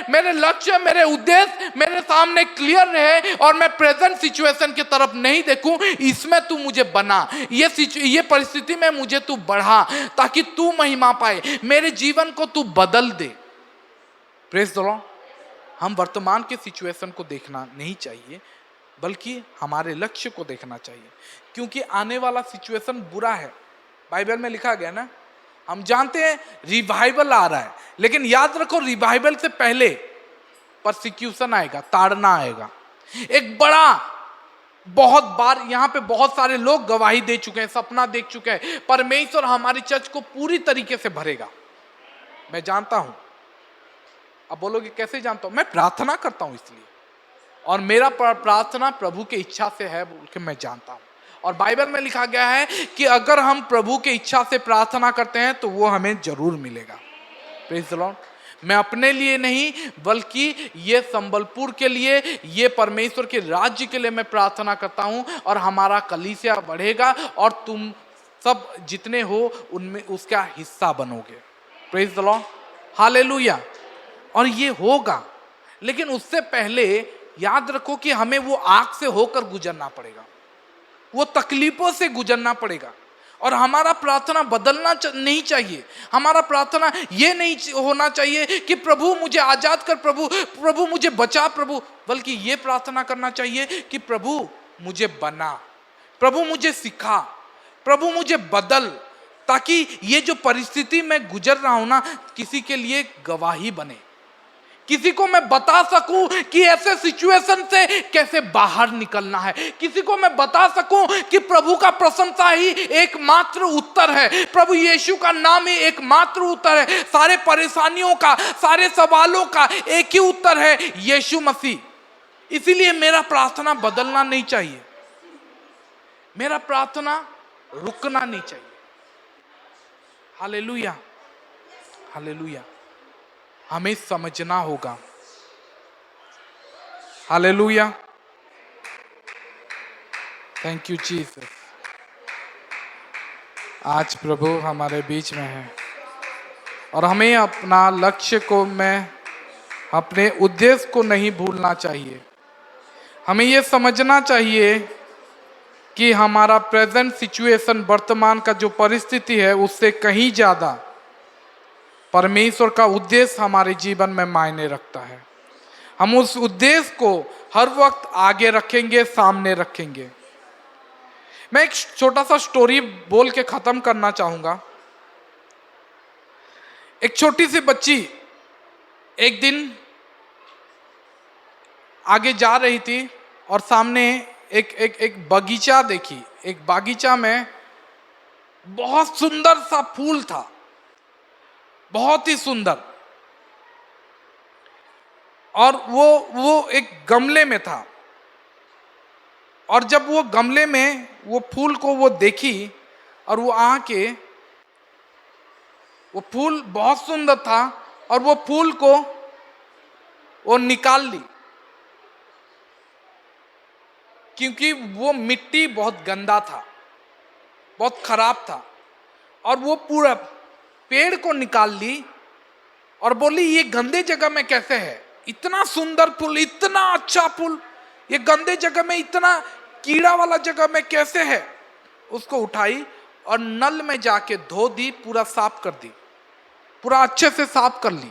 मेरे लक्ष्य, मेरे उद्देश्य मेरे सामने क्लियर रहे और मैं प्रेजेंट सिचुएशन की तरफ नहीं देखूं। इसमें तू मुझे बना, ये परिस्थिति में मुझे तू बढ़ा, ताकि तू महिमा पाए, मेरे जीवन को तू बदल दे। Praise the Lord. हम वर्तमान के सिचुएशन को देखना नहीं चाहिए, बल्कि हमारे लक्ष्य को देखना चाहिए। क्योंकि आने वाला सिचुएशन बुरा है। बाइबल में लिखा गया ना, हम जानते हैं रिवाइवल आ रहा है, लेकिन याद रखो रिवाइवल से पहले परसिक्यूशन आएगा, ताड़ना आएगा। एक बड़ा, बहुत बार यहाँ पे बहुत सारे लोग गवाही दे चुके हैं, सपना देख चुके हैं, परमेश्वर हमारी चर्च को पूरी तरीके से भरेगा। मैं जानता हूं। अब बोलोगे कैसे जानता हूं? मैं प्रार्थना करता हूं इसलिए, और मेरा प्रार्थना प्रभु की इच्छा से है बोल के मैं जानता हूं। और बाइबल में लिखा गया है कि अगर हम प्रभु की इच्छा से प्रार्थना करते हैं तो वो हमें जरूर मिलेगा। Praise the Lord. मैं अपने लिए नहीं, बल्कि ये संबलपुर के लिए, ये परमेश्वर के राज्य के लिए मैं प्रार्थना करता हूं। और हमारा कलीसिया बढ़ेगा और तुम सब जितने हो उनमें उसका हिस्सा बनोगे। Praise the Lord, hallelujah. और ये होगा, लेकिन उससे पहले याद रखो कि हमें वो आग से होकर गुजरना पड़ेगा, वो तकलीफों से गुजरना पड़ेगा। और हमारा प्रार्थना बदलना नहीं चाहिए। हमारा प्रार्थना ये नहीं होना चाहिए कि प्रभु मुझे आजाद कर, प्रभु मुझे बचा प्रभु, बल्कि ये प्रार्थना करना चाहिए कि प्रभु मुझे बना, प्रभु मुझे सिखा, प्रभु मुझे बदल, ताकि ये जो परिस्थिति में गुजर रहा हूं ना, किसी के लिए गवाही बने, किसी को मैं बता सकूं कि ऐसे सिचुएशन से कैसे बाहर निकलना है, किसी को मैं बता सकूं कि प्रभु का प्रशंसा ही एकमात्र उत्तर है, प्रभु यीशु का नाम ही एकमात्र उत्तर है, सारे परेशानियों का, सारे सवालों का एक ही उत्तर है, यीशु मसीह। इसीलिए मेरा प्रार्थना बदलना नहीं चाहिए, मेरा प्रार्थना रुकना नहीं चाहिए। Hallelujah, hallelujah. हमें समझना होगा। Hallelujah, thank you Jesus. आज प्रभु हमारे बीच में है और हमें अपना लक्ष्य को, अपने उद्देश्य को नहीं भूलना चाहिए। हमें ये समझना चाहिए कि हमारा प्रेजेंट सिचुएशन, वर्तमान का जो परिस्थिति है, उससे कहीं ज़्यादा परमेश्वर का उद्देश्य हमारे जीवन में मायने रखता है। हम उस उद्देश्य को हर वक्त आगे रखेंगे, सामने रखेंगे। मैं एक छोटा सा स्टोरी बोल के खत्म करना चाहूंगा। एक छोटी सी बच्ची एक दिन आगे जा रही थी और सामने एक बगीचा देखी। एक बागीचा में बहुत सुंदर सा फूल था, बहुत ही सुंदर, और वो एक गमले में था। और जब वो गमले में वो फूल को वो देखी और वो आके, वो फूल बहुत सुंदर था और वो फूल को वो निकाल ली, क्योंकि वो मिट्टी बहुत गंदा था, बहुत खराब था। और वो पूरा पेड़ को निकाल ली और बोली ये गंदे जगह में कैसे है, इतना सुंदर फूल, इतना अच्छा फूल, ये गंदे जगह में, इतना कीड़ा वाला जगह में कैसे है। उसको उठाई और नल में जाके धो दी, पूरा साफ कर दी, पूरा अच्छे से साफ कर ली।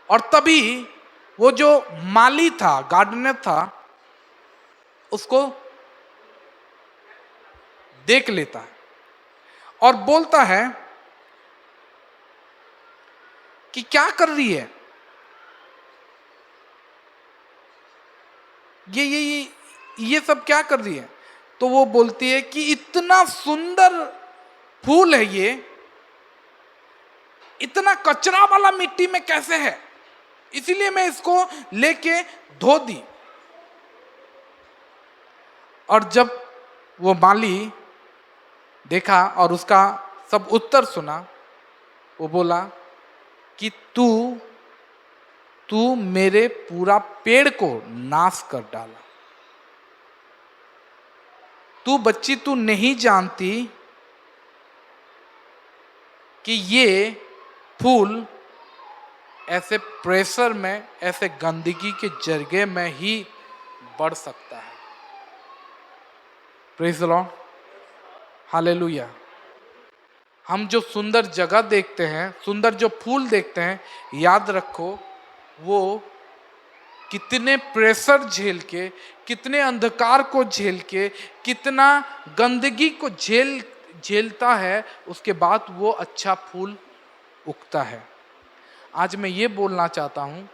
और तभी वो जो माली था, गार्डनर था, उसको देख लेता है और बोलता है कि क्या कर रही है ये सब क्या कर रही है। तो वो बोलती है कि इतना सुंदर फूल है, ये इतना कचरा वाला मिट्टी में कैसे है, इसीलिए मैं इसको लेके धो दी। और जब वो माली देखा और उसका सब उत्तर सुना। वो बोला कि तू मेरे पूरा पेड़ को नाश कर डाला। तू बच्ची, तू नहीं जानती कि ये फूल ऐसे प्रेशर में, ऐसे गंदगी के जगह में ही बढ़ सकता है। Praise the Lord, hallelujah. हम जो सुंदर जगह देखते हैं, सुंदर जो फूल देखते हैं, याद रखो वो कितने प्रेशर झेल के, कितने अंधकार को झेल के, कितना गंदगी को झेलता है, उसके बाद वो अच्छा फूल उगता है। आज मैं ये बोलना चाहता हूँ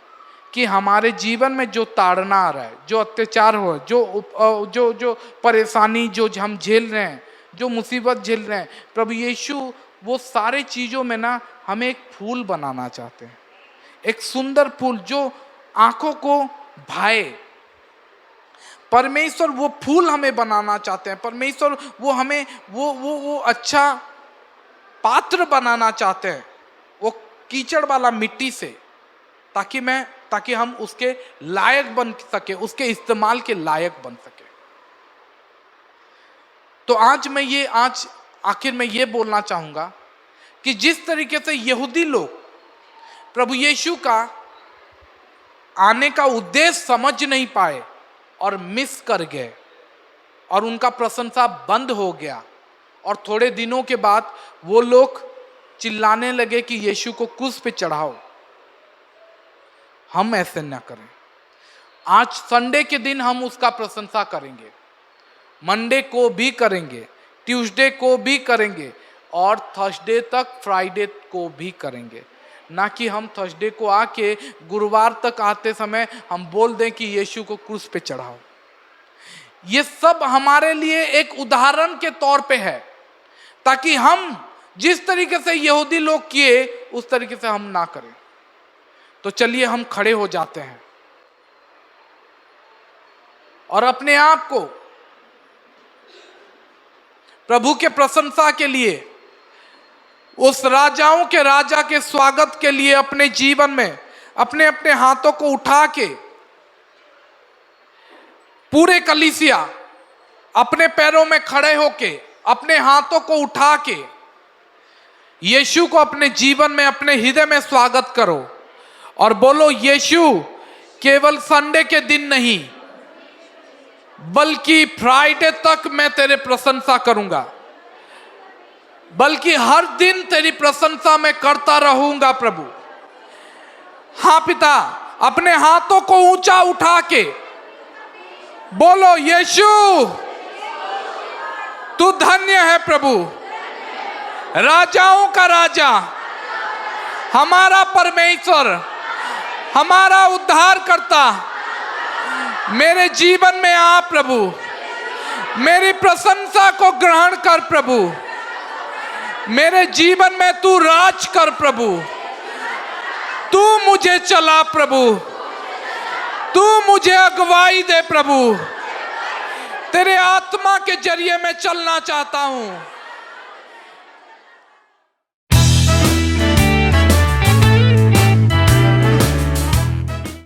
कि हमारे जीवन में जो ताड़ना आ रहा है, जो अत्याचार हो, जो परेशानी जो हम झेल रहे हैं, जो मुसीबत झेल रहे हैं, प्रभु यीशु वो सारे चीज़ों में ना हमें एक फूल बनाना चाहते हैं, एक सुंदर फूल जो आंखों को भाए। परमेश्वर वो फूल हमें बनाना चाहते हैं। परमेश्वर वो हमें वो अच्छा पात्र बनाना चाहते हैं, वो कीचड़ वाला मिट्टी से, ताकि हम उसके लायक बन सके, उसके इस्तेमाल के लायक बन सके। तो आज आखिर में ये बोलना चाहूंगा कि जिस तरीके से यहूदी लोग प्रभु यीशु का आने का उद्देश्य समझ नहीं पाए और मिस कर गए और उनका प्रशंसा बंद हो गया, और थोड़े दिनों के बाद वो लोग चिल्लाने लगे कि यीशु को क्रूस पे चढ़ाओ, हम ऐसे ना करें। आज संडे के दिन हम उसका प्रशंसा करेंगे, मंडे को भी करेंगे, ट्यूसडे को भी करेंगे और थर्सडे तक, फ्राइडे को भी करेंगे। ना कि हम थर्सडे को आके गुरुवार तक आते समय हम बोल दें कि यीशु को क्रूस पे चढ़ाओ। ये सब हमारे लिए एक उदाहरण के तौर पे है, ताकि हम जिस तरीके से यहूदी लोग किए उस तरीके से हम ना करें। तो चलिए हम खड़े हो जाते हैं और अपने आप को प्रभु के प्रशंसा के लिए, उस राजाओं के राजा के स्वागत के लिए अपने जीवन में अपने अपने हाथों को उठा के, पूरे कलीसिया अपने पैरों में खड़े होके अपने हाथों को उठा के यीशु को अपने जीवन में, अपने हृदय में स्वागत करो और बोलो, यीशु केवल संडे के दिन नहीं बल्कि फ्राइडे तक मैं तेरे प्रशंसा करूंगा, बल्कि हर दिन तेरी प्रशंसा मैं करता रहूंगा प्रभु। हाँ पिता, अपने हाथों को ऊंचा उठा के बोलो, यीशु तू धन्य है प्रभु, राजाओं का राजा, हमारा परमेश्वर, हमारा उद्धार करता, मेरे जीवन में आ प्रभु, मेरी प्रशंसा को ग्रहण कर प्रभु, मेरे जीवन में तू राज कर प्रभु, तू मुझे चला प्रभु, तू मुझे अगुवाई दे प्रभु, तेरे आत्मा के जरिए मैं चलना चाहता हूं।